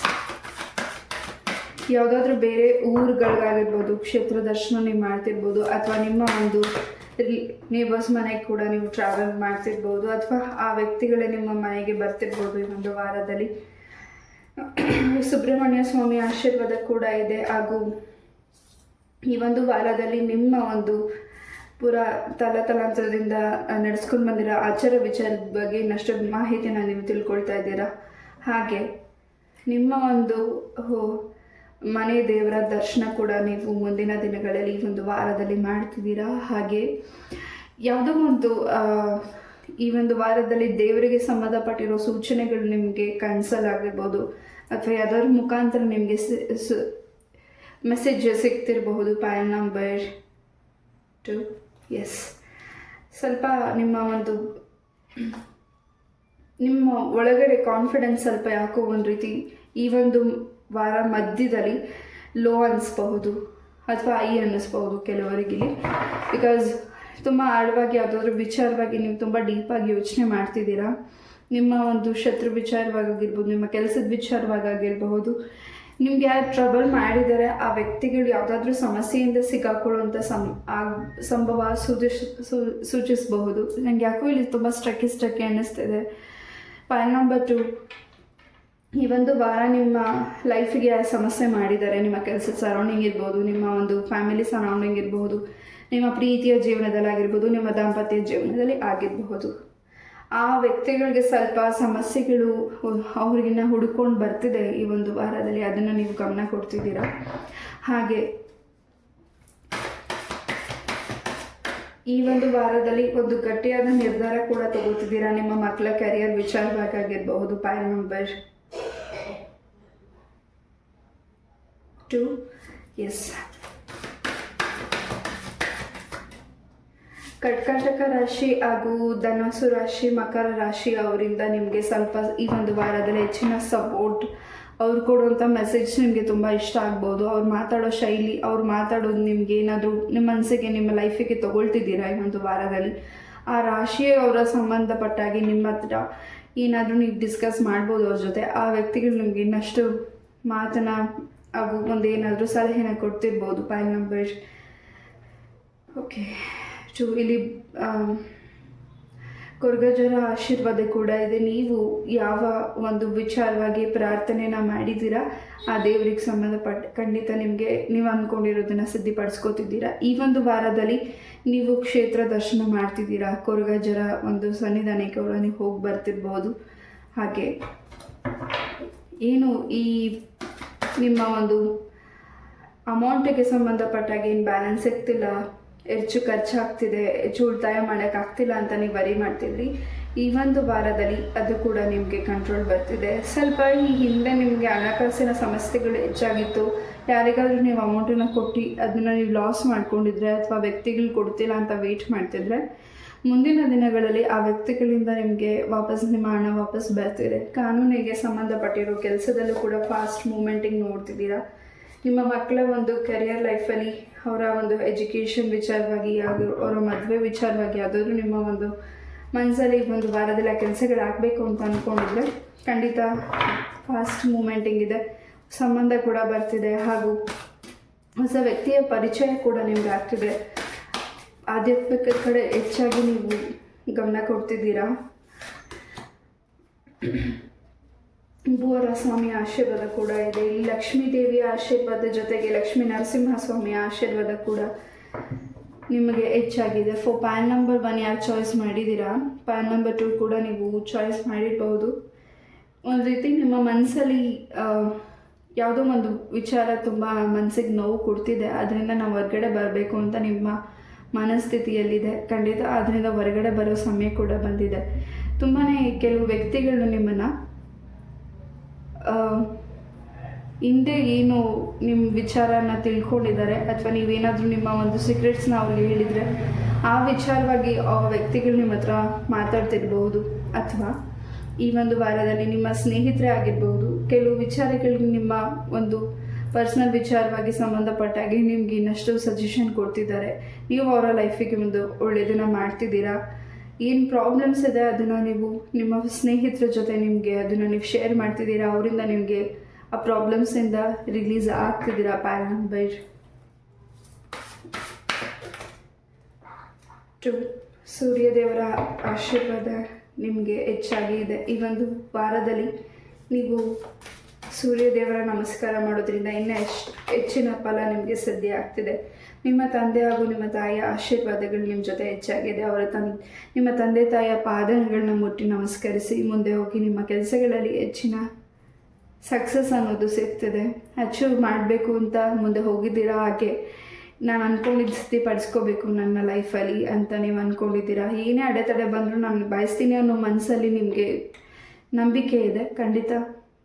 ಯಾವುದಾದ್ರೂ ಬೇರೆ ಊರುಗಳಿಗಾಗಿರ್ಬೋದು, ಕ್ಷೇತ್ರ ದರ್ಶನ ನೀವು ಮಾಡ್ತಿರ್ಬೋದು, ಅಥವಾ ನಿಮ್ಮ ಒಂದು ನೇಬರ್ಸ್ ಮನೆಗೆ ಕೂಡ ನೀವು ಟ್ರಾವೆಲ್ ಮಾಡ್ತಿರ್ಬೋದು, ಅಥವಾ ಆ ವ್ಯಕ್ತಿಗಳೇ ನಿಮ್ಮ ಮನೆಗೆ ಬರ್ತಿರ್ಬೋದು ಈ ಒಂದು ವಾರದಲ್ಲಿ. ಸುಬ್ರಹ್ಮಣ್ಯ ಸ್ವಾಮಿ ಆಶೀರ್ವಾದ ಕೂಡ ಇದೆ. ಹಾಗೂ ಈ ಒಂದು ವಾರದಲ್ಲಿ ನಿಮ್ಮ ಒಂದು ತಲಾಂತರದಿಂದ ನಡೆಸ್ಕೊಂಡು ಬಂದಿರೋ ಆಚಾರ ವಿಚಾರದ ಬಗ್ಗೆ ಇನ್ನಷ್ಟು ಮಾಹಿತಿನ ನೀವು ತಿಳ್ಕೊಳ್ತಾ ಇದ್ದೀರಾ. ಹಾಗೆ ನಿಮ್ಮ ಒಂದು ಮನೆ ದೇವರ ದರ್ಶನ ಕೂಡ ನೀವು ಮುಂದಿನ ದಿನಗಳಲ್ಲಿ ಈ ಒಂದು ವಾರದಲ್ಲಿ ಮಾಡ್ತಿದ್ದೀರಾ. ಹಾಗೆ ಯಾವುದೋ ಒಂದು ಈ ಒಂದು ವಾರದಲ್ಲಿ ದೇವರಿಗೆ ಸಂಬಂಧಪಟ್ಟಿರೋ ಸೂಚನೆಗಳು ನಿಮಗೆ ಕನ್ಸಲಾಗಿರ್ಬೋದು, ಅಥವಾ ಯಾವುದಾದ್ರು ಮುಖಾಂತರ ನಿಮಗೆ ಮೆಸೇಜ್ ಸಿಗ್ತಿರಬಹುದು. Pile number 2. ಎಸ್, ಸ್ವಲ್ಪ ನಿಮ್ಮ ಒಳಗಡೆ ಕಾನ್ಫಿಡೆನ್ಸ್ ಸ್ವಲ್ಪ ಯಾಕೋ ಒಂದು ರೀತಿ ಈ ಒಂದು ವಾರ ಮಧ್ಯದಲ್ಲಿ ಲೋ ಅನ್ನಿಸ್ಬಹುದು ಅಥವಾ ಐ ಅನ್ನಿಸ್ಬಹುದು ಕೆಲವರಿಗೆ. ಬಿಕಾಸ್ ತುಂಬ ಆಳವಾಗಿ ಯಾವುದಾದ್ರೂ ವಿಚಾರವಾಗಿ ನೀವು ತುಂಬ ಡೀಪಾಗಿ ಯೋಚನೆ ಮಾಡ್ತಿದ್ದೀರಾ. ನಿಮ್ಮ ಒಂದು ಶತ್ರು ವಿಚಾರವಾಗಿರ್ಬೋದು, ನಿಮ್ಮ ಕೆಲಸದ ವಿಚಾರವಾಗಿರಬಹುದು, ನಿಮ್ಗೆ ಯಾರು ಟ್ರಬಲ್ ಮಾಡಿದರೆ ಆ ವ್ಯಕ್ತಿಗಳು ಯಾವುದಾದ್ರೂ ಸಮಸ್ಯೆಯಿಂದ ಸಿಕ್ಕಾಕೊಳ್ಳುವಂಥ ಸಂಭವ ಸೂಚಿಸಬಹುದು. ನನಗೆ ಯಾಕೋ ಇಲ್ಲಿ ತುಂಬ ಸ್ಟ್ರಕ್ಕಿ ಅನ್ನಿಸ್ತಿದೆ. PAN number 2. ಈ ಒಂದು ವಾರ ನಿಮ್ಮ ಲೈಫಿಗೆ ಸಮಸ್ಯೆ ಮಾಡಿದ್ದಾರೆ. ನಿಮ್ಮ ಕೆಲಸದ ಸರೌಂಡಿಂಗ್ ಇರ್ಬೋದು, ನಿಮ್ಮ ಒಂದು ಫ್ಯಾಮಿಲಿ ಸರೌಂಡಿಂಗ್ ಇರಬಹುದು, ನಿಮ್ಮ ಪ್ರೀತಿಯ ಜೀವನದಲ್ಲಾಗಿರ್ಬೋದು, ನಿಮ್ಮ ದಾಂಪತ್ಯ ಜೀವನದಲ್ಲಿ ಆಗಿರಬಹುದು. ಆ ವ್ಯಕ್ತಿಗಳಿಗೆ ಸ್ವಲ್ಪ ಸಮಸ್ಯೆಗಳು ಅವ್ರಿಗಿನ್ನ ಹುಡ್ಕೊಂಡು ಬರ್ತಿದೆ ಈ ಒಂದು ವಾರದಲ್ಲಿ. ಅದನ್ನು ನೀವು ಗಮನ ಕೊಡ್ತಿದ್ದೀರಾ. ಹಾಗೆ ಈ ಒಂದು ವಾರದಲ್ಲಿ ಒಂದು ಗಟ್ಟಿಯಾದ ನಿರ್ಧಾರ ಕೂಡ ತಗೋತಿದ್ದೀರಾ ನಿಮ್ಮ ಮಕ್ಕಳ ಕ್ಯಾರಿಯರ್ ವಿಚಾರವಾಗಿರಬಹುದು. Pile number 2. ಎಸ್, ಕರ್ಕಾಟಕ ರಾಶಿ ಹಾಗೂ ಧನಸ್ಸು ರಾಶಿ, ಮಕರ ರಾಶಿ ಅವರಿಂದ ನಿಮಗೆ ಸ್ವಲ್ಪ ಈ ಒಂದು ವಾರದಲ್ಲಿ ಹೆಚ್ಚಿನ ಸಪೋರ್ಟ್, ಅವ್ರು ಕೊಡುವಂಥ ಮೆಸೇಜ್ ನಿಮಗೆ ತುಂಬ ಇಷ್ಟ ಆಗ್ಬೋದು. ಅವ್ರು ಮಾತಾಡೋ ಶೈಲಿ, ಅವ್ರು ಮಾತಾಡೋದು ನಿಮ್ಗೆ ಏನಾದರೂ ನಿಮ್ಮ ಮನಸ್ಸಿಗೆ, ನಿಮ್ಮ ಲೈಫಿಗೆ ತೊಗೊಳ್ತಿದ್ದೀರಾ ಈ ಒಂದು ವಾರದಲ್ಲಿ. ಆ ರಾಶಿಯವರ ಸಂಬಂಧಪಟ್ಟಾಗಿ ನಿಮ್ಮ ಹತ್ರ ಏನಾದರೂ ನೀವು ಡಿಸ್ಕಸ್ ಮಾಡ್ಬೋದು ಅವ್ರ ಜೊತೆ. ಆ ವ್ಯಕ್ತಿಗಳು ನಿಮ್ಗೆ ಇನ್ನಷ್ಟು ಮಾತನ್ನ ಹಾಗೂ ಒಂದು ಏನಾದರೂ ಸಲಹೆನ ಕೊಡ್ತಿರ್ಬೋದು. PAN number okay 2. ಇಲ್ಲಿ ಕೊರಗಜ್ಜರ ಆಶೀರ್ವಾದ ಕೂಡ ಇದೆ. ನೀವು ಯಾವ ಒಂದು ವಿಚಾರವಾಗಿ ಪ್ರಾರ್ಥನೆನ ಮಾಡಿದ್ದೀರಾ ಆ ದೇವರಿಗೆ ಸಂಬಂಧಪಟ್ಟ ಖಂಡಿತ ನೀವು ಅಂದ್ಕೊಂಡಿರೋದನ್ನು ಸಿದ್ಧಿಪಡಿಸ್ಕೋತಿದ್ದೀರಾ. ಈ ಒಂದು ವಾರದಲ್ಲಿ ನೀವು ಕ್ಷೇತ್ರ ದರ್ಶನ ಮಾಡ್ತಿದ್ದೀರಾ. ಕೊರಗಜ್ಜರ ಒಂದು ಸನ್ನಿಧಾನಕ್ಕೆ ಕೂಡ ನೀವು ಹೋಗಿ ಬರ್ತಿರ್ಬೋದು. ಹಾಗೆ ಏನು ಈ ನಿಮ್ಮ ಒಂದು ಅಮೌಂಟಿಗೆ ಸಂಬಂಧಪಟ್ಟಾಗ ಏನು ಬ್ಯಾಲೆನ್ಸ್ ಸಿಗ್ತಿಲ್ಲ, ಹೆಚ್ಚು ಖರ್ಚಾಗ್ತಿದೆ, ಹೆಚ್ಚು ಉಳಿತಾಯ ಮಾಡೋಕ್ಕಾಗ್ತಿಲ್ಲ ಅಂತ ನೀವು ವರಿ ಮಾಡ್ತಿದ್ರಿ. ಈ ಒಂದು ವಾರದಲ್ಲಿ ಅದು ಕೂಡ ನಿಮಗೆ ಕಂಟ್ರೋಲ್ ಬರ್ತಿದೆ. ಸ್ವಲ್ಪ ಈ ಹಿಂದೆ ನಿಮಗೆ ಹಣಕಾಸಿನ ಸಮಸ್ಯೆಗಳು ಹೆಚ್ಚಾಗಿತ್ತು. ಯಾರಿಗಾದ್ರೂ ನೀವು ಅಮೌಂಟನ್ನು ಕೊಟ್ಟು ಅದನ್ನು ನೀವು ಲಾಸ್ ಮಾಡ್ಕೊಂಡಿದ್ರೆ ಅಥವಾ ವ್ಯಕ್ತಿಗಳು ಕೊಡ್ತಿಲ್ಲ ಅಂತ ವೆಯ್ಟ್ ಮಾಡ್ತಿದ್ರೆ, ಮುಂದಿನ ದಿನಗಳಲ್ಲಿ ಆ ವ್ಯಕ್ತಿಗಳಿಂದ ನಿಮಗೆ ನಿಮ್ಮ ಹಣ ವಾಪಸ್ ಬರ್ತಿದೆ. ಕಾನೂನಿಗೆ ಸಂಬಂಧಪಟ್ಟಿರೋ ಕೆಲಸದಲ್ಲೂ ಕೂಡ ಫಾಸ್ಟ್ ಮೂಮೆಂಟಿಂಗ್ ನೋಡ್ತಿದ್ದೀರಾ. ನಿಮ್ಮ ಮಕ್ಕಳ ಒಂದು ಕೆರಿಯರ್ ಲೈಫಲ್ಲಿ ಅವರ ಒಂದು ಎಜುಕೇಷನ್ ವಿಚಾರವಾಗಿ ಅವರ ಮದುವೆ ವಿಚಾರವಾಗಿ ಯಾವುದಾದ್ರೂ ನಿಮ್ಮ ಒಂದು ಮನಸ್ಸಲ್ಲಿ ಒಂದು ವಾರದಲ್ಲಿ ಆ ಕೆಲಸಗಳಾಗಬೇಕು ಅಂತ ಅಂದ್ಕೊಂಡಿದ್ರೆ ಖಂಡಿತ ಫಾಸ್ಟ್ ಮೂಮೆಂಟಿಂಗ್ ಇದೆ. ಸಂಬಂಧ ಕೂಡ ಬರ್ತಿದೆ ಹಾಗೂ ಹೊಸ ವ್ಯಕ್ತಿಯ ಪರಿಚಯ ಕೂಡ ನಿಮ್ಗೆ ಆಗ್ತಿದೆ. ಆಧ್ಯಾತ್ಮಿಕ ಕಡೆ ಹೆಚ್ಚಾಗಿ ನೀವು ಗಮನ ಕೊಡ್ತಿದ್ದೀರಾ. ಬೋರ ಸ್ವಾಮಿಯ ಆಶೀರ್ವಾದ ಕೂಡ ಇದೆ. ಇಲ್ಲಿ ಲಕ್ಷ್ಮೀ ದೇವಿಯ ಆಶೀರ್ವಾದ ಜೊತೆಗೆ ಲಕ್ಷ್ಮೀ ನರಸಿಂಹಸ್ವಾಮಿಯ ಆಶೀರ್ವಾದ ಕೂಡ ನಿಮಗೆ ಹೆಚ್ಚಾಗಿದೆ. ಪ್ಯಾನ್ ನಂಬರ್ 1 ಯಾರು ಚಾಯ್ಸ್ ಮಾಡಿದ್ದೀರಾ, ಪ್ಯಾನ್ ನಂಬರ್ 2 ಕೂಡ ನೀವು ಚಾಯ್ಸ್ ಮಾಡಿರ್ಬೋದು. ಒಂದು ರೀತಿ ನಿಮ್ಮ ಮನಸ್ಸಲ್ಲಿ ಯಾವುದೋ ಒಂದು ವಿಚಾರ ತುಂಬ ಮನಸ್ಸಿಗೆ ನೋವು ಕೊಡ್ತಿದೆ, ಅದರಿಂದ ನಾವು ಹೊರಗಡೆ ಬರಬೇಕು ಅಂತ ನಿಮ್ಮ ಮನಸ್ಥಿತಿಯಲ್ಲಿದೆ. ಖಂಡಿತ ಅದರಿಂದ ಹೊರಗಡೆ ಬರೋ ಸಮಯ ಕೂಡ ಬಂದಿದೆ. ತುಂಬಾ ಕೆಲವು ವ್ಯಕ್ತಿಗಳು ನಿಮ್ಮನ್ನು ಹಿಂದೆ ಏನು ನಿಮ್ಮ ವಿಚಾರನ ತಿಳ್ಕೊಂಡಿದ್ದಾರೆ ಅಥವಾ ನೀವೇನಾದರೂ ನಿಮ್ಮ ಒಂದು ಸೀಕ್ರೆಟ್ಸ್ನ ಅವ್ರಿಗೆ ಹೇಳಿದರೆ ಆ ವಿಚಾರವಾಗಿ ಆ ವ್ಯಕ್ತಿಗಳು ನಿಮ್ಮ ಹತ್ರ ಮಾತಾಡ್ತಿರ್ಬೋದು. ಅಥವಾ ಈ ಒಂದು ವಾರದಲ್ಲಿ ನಿಮ್ಮ ಸ್ನೇಹಿತರೇ ಆಗಿರ್ಬೋದು, ಕೆಲವು ವಿಚಾರಗಳಿಗೆ ನಿಮ್ಮ ಒಂದು ಪರ್ಸ್ನಲ್ ವಿಚಾರವಾಗಿ ಸಂಬಂಧಪಟ್ಟಾಗಿ ನಿಮ್ಗೆ ಇನ್ನಷ್ಟು ಸಜೆಷನ್ ಕೊಡ್ತಿದ್ದಾರೆ. ನೀವು ಅವರ ಲೈಫಿಗೆ ಒಂದು ಒಳ್ಳೆಯದನ್ನು ಮಾಡ್ತಿದ್ದೀರಾ. ಏನು ಪ್ರಾಬ್ಲಮ್ಸ್ ಇದೆ ಅದನ್ನು ನೀವು ನಿಮ್ಮ ಸ್ನೇಹಿತರ ಜೊತೆ ಅದನ್ನು ನೀವು ಶೇರ್ ಮಾಡ್ತಿದ್ದೀರಾ. ಅವರಿಂದ ನಿಮಗೆ ಆ ಪ್ರಾಬ್ಲಮ್ಸಿಂದ ರಿಲೀಸ್ ಆಗ್ತಿದ್ದೀರಾ. ಪ್ಯಾನ್ ನಂಬರ್ 2 ಸೂರ್ಯದೇವರ ಆಶೀರ್ವಾದ ನಿಮಗೆ ಹೆಚ್ಚಾಗಿ ಇದೆ. ಈ ಒಂದು ವಾರದಲ್ಲಿ ನೀವು ಸೂರ್ಯದೇವರ ನಮಸ್ಕಾರ ಮಾಡೋದ್ರಿಂದ ಇನ್ನೂ ಹೆಚ್ಚಿನ ಫಲ ನಿಮಗೆ ಸಿದ್ಧ ಆಗ್ತಿದೆ. ನಿಮ್ಮ ತಂದೆ ಹಾಗೂ ನಿಮ್ಮ ತಾಯಿಯ ಆಶೀರ್ವಾದಗಳು ನಿಮ್ಮ ಜೊತೆ ಹೆಚ್ಚಾಗಿದೆ. ನಿಮ್ಮ ತಂದೆ ತಾಯಿಯ ಪಾದಗಳನ್ನ ಮುಟ್ಟಿ ನಮಸ್ಕರಿಸಿ ಮುಂದೆ ಹೋಗಿ ನಿಮ್ಮ ಕೆಲಸಗಳಲ್ಲಿ ಹೆಚ್ಚಿನ ಸಕ್ಸಸ್ ಅನ್ನೋದು ಸಿಗ್ತದೆ. ಅಚೀವ್ ಮಾಡಬೇಕು ಅಂತ ಮುಂದೆ ಹೋಗಿದ್ದೀರಾ. ಹಾಗೆ ನಾನು ಅಂದ್ಕೊಂಡಿದ್ದ ಸ್ಥಿತಿ ಪಡಿಸ್ಕೋಬೇಕು ನನ್ನ ಲೈಫಲ್ಲಿ ಅಂತ ನೀವು ಅಂದ್ಕೊಂಡಿದ್ದೀರಾ. ಏನೇ ಅಡೆತಡೆ ಬಂದರೂ ನಾನು ಬಯಸ್ತೀನಿ ಅನ್ನೋ ಮನಸ್ಸಲ್ಲಿ ನಿಮಗೆ ನಂಬಿಕೆ ಇದೆ. ಖಂಡಿತ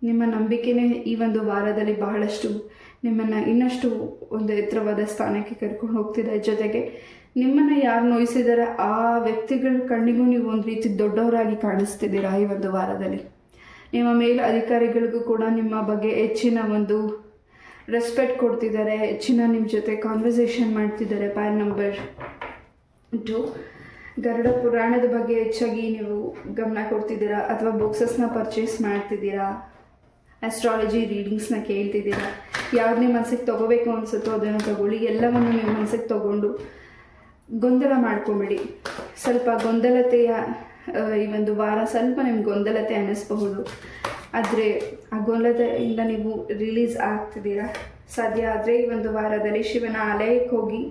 ನಿಮ್ಮ ನಂಬಿಕೆನೇ ಈ ಒಂದು ವಾರದಲ್ಲಿ ಬಹಳಷ್ಟು ನಿಮ್ಮನ್ನು ಇನ್ನಷ್ಟು ಒಂದು ಎತ್ತರವಾದ ಸ್ಥಾನಕ್ಕೆ ಕರ್ಕೊಂಡು ಹೋಗ್ತಿದೆ. ಜೊತೆಗೆ ನಿಮ್ಮನ್ನು ಯಾರು ನೋಯಿಸಿದ್ದಾರೆ ಆ ವ್ಯಕ್ತಿಗಳ ಕಣ್ಣಿಗೂ ನೀವು ಒಂದು ರೀತಿ ದೊಡ್ಡವರಾಗಿ ಕಾಣಿಸ್ತಿದ್ದೀರಾ. ಈ ಒಂದು ವಾರದಲ್ಲಿ ನಿಮ್ಮ ಮೇಲ್ ಅಧಿಕಾರಿಗಳಿಗೂ ಕೂಡ ನಿಮ್ಮ ಬಗ್ಗೆ ಹೆಚ್ಚಿನ ಒಂದು ರೆಸ್ಪೆಕ್ಟ್ ಕೊಡ್ತಿದ್ದಾರೆ, ಹೆಚ್ಚಿನ ನಿಮ್ಮ ಜೊತೆ ಕಾನ್ವರ್ಸೇಷನ್ ಮಾಡ್ತಿದ್ದಾರೆ. ಪ್ಯಾನ್ ನಂಬರ್ 2 ಗರುಡ ಪುರಾಣದ ಬಗ್ಗೆ ಹೆಚ್ಚಾಗಿ ನೀವು ಗಮನ ಕೊಡ್ತಿದ್ದೀರಾ ಅಥವಾ ಬುಕ್ಸಸ್ನ ಪರ್ಚೇಸ್ ಮಾಡ್ತಿದ್ದೀರಾ, ಆಸ್ಟ್ರಾಲಜಿ ರೀಡಿಂಗ್ಸ್ನ ಕೇಳ್ತಿದ್ದೀರಾ. ಯಾವ್ದು ನಿಮ್ಮ ಮನಸ್ಸಿಗೆ ತೊಗೋಬೇಕು ಅನಿಸುತ್ತೋ ಅದನ್ನು ತೊಗೊಳ್ಳಿ. ಎಲ್ಲವನ್ನು ನಿಮ್ಮ ಮನಸ್ಸಿಗೆ ತೊಗೊಂಡು ಗೊಂದಲ ಮಾಡ್ಕೊಂಬಿಡಿ. ಸ್ವಲ್ಪ ಗೊಂದಲತೆಯ ಈ ಒಂದು ವಾರ ಸ್ವಲ್ಪ ನಿಮ್ಗೆ ಗೊಂದಲತೆ ಅನ್ನಿಸ್ಬಹುದು. ಆದರೆ ಆ ಗೊಂದಲತೆಯಿಂದ ನೀವು ರಿಲೀಸ್ ಆಗ್ತಿದ್ದೀರಾ. ಸಾಧ್ಯ ಆದರೆ ಈ ಒಂದು ವಾರದಲ್ಲಿ ಶಿವನ ಆಲಯಕ್ಕೆ ಹೋಗಿ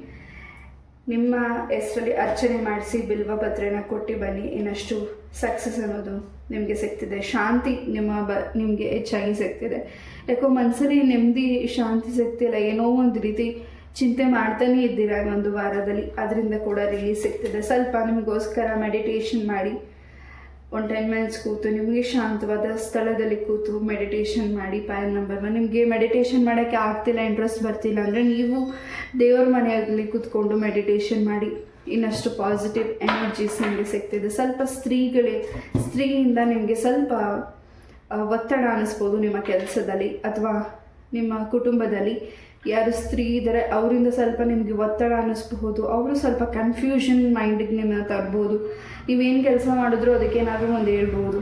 ನಿಮ್ಮ ಹೆಸರಲ್ಲಿ ಅರ್ಚನೆ ಮಾಡಿಸಿ ಬಿಲ್ವ ಪತ್ರೆನ ಕೊಟ್ಟು ಬನ್ನಿ. ಇನ್ನಷ್ಟು ಸಕ್ಸಸ್ ಅನ್ನೋದು ನಿಮಗೆ ಸಿಗ್ತಿದೆ. ಶಾಂತಿ ನಿಮಗೆ ಹೆಚ್ಚಾಗಿ ಸಿಗ್ತಿದೆ. ಯಾಕೋ ಮನಸ್ಸಲ್ಲಿ ನೆಮ್ಮದಿ ಶಾಂತಿ ಸಿಗ್ತಿಲ್ಲ, ಏನೋ ಒಂದು ರೀತಿ ಚಿಂತೆ ಮಾಡ್ತಾನೆ ಇದ್ದೀರಾ ಒಂದು ವಾರದಲ್ಲಿ. ಅದರಿಂದ ಕೂಡ ರಿಲೀಸ್ ಸಿಗ್ತಿದೆ. ಸ್ವಲ್ಪ ನಿಮಗೋಸ್ಕರ ಮೆಡಿಟೇಷನ್ ಮಾಡಿ 10 ಮಿನಿಟ್ಸ್ ಕೂತು ನಿಮಗೆ ಶಾಂತವಾದ ಸ್ಥಳದಲ್ಲಿ ಕೂತು ಮೆಡಿಟೇಷನ್ ಮಾಡಿ. ಪ್ಯಾನ್ ನಂಬರ್ 1 ನಿಮಗೆ ಮೆಡಿಟೇಷನ್ ಮಾಡೋಕ್ಕೆ ಆಗ್ತಿಲ್ಲ, ಇಂಟ್ರೆಸ್ಟ್ ಬರ್ತಿಲ್ಲ ಅಂದರೆ ನೀವು ದೇವ್ರ ಮನೆಯಲ್ಲಿ ಕೂತ್ಕೊಂಡು ಮೆಡಿಟೇಷನ್ ಮಾಡಿ. ಇನ್ನಷ್ಟು ಪಾಸಿಟಿವ್ ಎನರ್ಜೀಸ್ ನಿಮಗೆ ಸಿಗ್ತಿದೆ. ಸ್ವಲ್ಪ ಸ್ತ್ರೀಯಿಂದ ನಿಮಗೆ ಸ್ವಲ್ಪ ಒತ್ತಡ ಅನ್ನಿಸ್ಬೋದು ನಿಮ್ಮ ಕೆಲಸದಲ್ಲಿ ಅಥವಾ ನಿಮ್ಮ ಕುಟುಂಬದಲ್ಲಿ ಯಾರು ಸ್ತ್ರೀ ಇದ್ದಾರೆ ಅವರಿಂದ ಸ್ವಲ್ಪ ನಿಮಗೆ ಒತ್ತಡ ಅನ್ನಿಸ್ಬಹುದು. ಅವರು ಸ್ವಲ್ಪ ಕನ್ಫ್ಯೂಷನ್ ಮೈಂಡಿಗೆ ನಿಮ್ಮನ್ನು ತರ್ಬೋದು. ನೀವೇನು ಕೆಲಸ ಮಾಡಿದ್ರು ಅದಕ್ಕೇನಾದರೂ ಒಂದು ಹೇಳ್ಬೋದು.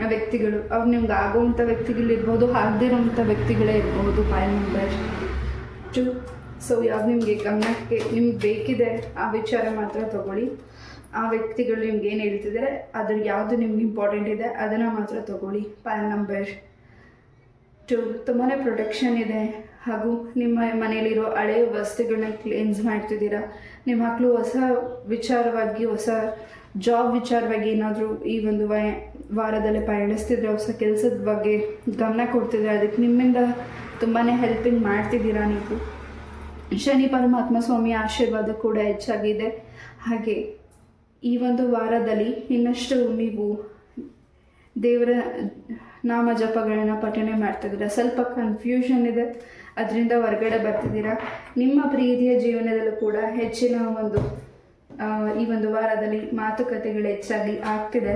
ಆ ವ್ಯಕ್ತಿಗಳು ಅವ್ರು ನಿಮ್ಗೆ ಆಗೋವಂಥ ವ್ಯಕ್ತಿಗಳಿರ್ಬೋದು, ಆಗದಿರೋವಂಥ ವ್ಯಕ್ತಿಗಳೇ ಇರ್ಬೋದು. ಪ್ಯಾನ್ ನಂಬರ್ 2 ಸೊ ಯಾವ್ದು ನಿಮಗೆ ಗಮನಕ್ಕೆ ನಿಮ್ಗೆ ಬೇಕಿದೆ ಆ ವಿಚಾರ ಮಾತ್ರ ತಗೊಳ್ಳಿ. ಆ ವ್ಯಕ್ತಿಗಳು ನಿಮ್ಗೆ ಏನು ಹೇಳ್ತಿದ್ದಾರೆ ಅದ್ರ ಯಾವುದು ನಿಮ್ಗೆ ಇಂಪಾರ್ಟೆಂಟ್ ಇದೆ ಅದನ್ನು ಮಾತ್ರ ತಗೊಳ್ಳಿ. ಪ್ಯಾನ್ ನಂಬರ್ 2 ತುಂಬಾ ಪ್ರೊಟೆಕ್ಷನ್ ಇದೆ ಹಾಗೂ ನಿಮ್ಮ ಮನೆಯಲ್ಲಿರೋ ಹಳೆಯ ವಸ್ತುಗಳನ್ನ ಕ್ಲೇನ್ಸ್ ಮಾಡ್ತಿದ್ದೀರಾ. ನಿಮ್ಮ ಮಕ್ಕಳು ಹೊಸ ವಿಚಾರವಾಗಿ ಹೊಸ ಜಾಬ್ ವಿಚಾರವಾಗಿ ಏನಾದರೂ ಈ ಒಂದು ವಾರದಲ್ಲಿ ಪಯಣಿಸ್ತಿದ್ರೆ, ಹೊಸ ಕೆಲಸದ ಬಗ್ಗೆ ಗಮನ ಕೊಡ್ತಿದ್ರೆ, ಅದಕ್ಕೆ ನಿಮ್ಮಿಂದ ತುಂಬಾ ಹೆಲ್ಪಿಂಗ್ ಮಾಡ್ತಿದ್ದೀರಾ ನೀವು. ಶನಿ ಪರಮಾತ್ಮ ಸ್ವಾಮಿಯ ಆಶೀರ್ವಾದ ಕೂಡ ಹೆಚ್ಚಾಗಿದೆ. ಹಾಗೆ ಈ ಒಂದು ವಾರದಲ್ಲಿ ಇನ್ನಷ್ಟು ನೀವು ದೇವರ ನಾಮ ಜಪಗಳನ್ನು ಪಠನೆ ಮಾಡ್ತಿದ್ದೀರಾ. ಸ್ವಲ್ಪ ಕನ್ಫ್ಯೂಷನ್ ಇದೆ, ಅದರಿಂದ ಹೊರಗಡೆ ಬರ್ತಿದ್ದೀರಾ. ನಿಮ್ಮ ಪ್ರೀತಿಯ ಜೀವನದಲ್ಲೂ ಕೂಡ ಹೆಚ್ಚಿನ ಈ ಒಂದು ವಾರದಲ್ಲಿ ಮಾತುಕತೆಗಳು ಹೆಚ್ಚಾಗಿ ಆಗ್ತಿದೆ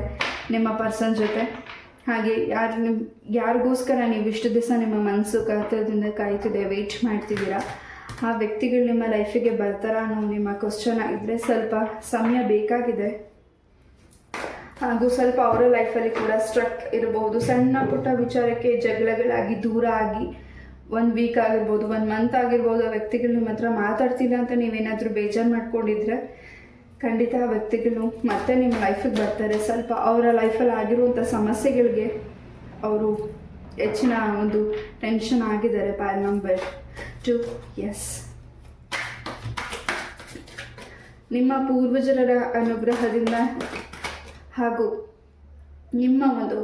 ನಿಮ್ಮ ಪರ್ಸನ್ ಜೊತೆ. ಹಾಗೆ ಯಾರಿಗೋಸ್ಕರ ನೀವು ಇಷ್ಟು ದಿವಸ ನಿಮ್ಮ ಮನಸ್ಸು ಕಾತರದಿಂದ ಕಾಯ್ತಿದೆ, ವೆಯ್ಟ್ ಮಾಡ್ತಿದ್ದೀರಾ, ಆ ವ್ಯಕ್ತಿಗಳು ನಿಮ್ಮ ಲೈಫಿಗೆ ಬರ್ತಾರಾ ಅನ್ನೋ ನಿಮ್ಮ ಕ್ವಶನ್ ಆಗಿದ್ರೆ ಸ್ವಲ್ಪ ಸಮಯ ಬೇಕಾಗಿದೆ. ಹಾಗೂ ಸ್ವಲ್ಪ ಅವರ ಲೈಫಲ್ಲಿ ಕೂಡ ಸ್ಟ್ರಕ್ ಇರಬಹುದು. ಸಣ್ಣ ಪುಟ್ಟ ವಿಚಾರಕ್ಕೆ ಜಗಳಗಳಾಗಿ ದೂರ ಆಗಿ 1 ವೀಕ್ ಆಗಿರ್ಬೋದು, 1 ಮಂತ್ ಆಗಿರ್ಬೋದು, ಆ ವ್ಯಕ್ತಿಗಳು ನಿಮ್ಮ ಹತ್ರ ಮಾತಾಡ್ತಿಲ್ಲ ಅಂತ ನೀವೇನಾದರೂ ಬೇಜಾರು ಮಾಡ್ಕೊಂಡಿದ್ರೆ ಖಂಡಿತ ಆ ವ್ಯಕ್ತಿಗಳು ಮತ್ತೆ ನಿಮ್ಮ ಲೈಫಿಗೆ ಬರ್ತಾರೆ. ಸ್ವಲ್ಪ ಅವರ ಲೈಫಲ್ಲಿ ಆಗಿರುವಂಥ ಸಮಸ್ಯೆಗಳಿಗೆ ಅವರು ಹೆಚ್ಚಿನ ಒಂದು ಟೆನ್ಷನ್ ಆಗಿದ್ದಾರೆ. Pile number 2. ಎಸ್, ನಿಮ್ಮ ಪೂರ್ವಜರ ಅನುಗ್ರಹದಿಂದ ಹಾಗೂ ನಿಮ್ಮ ಒಂದು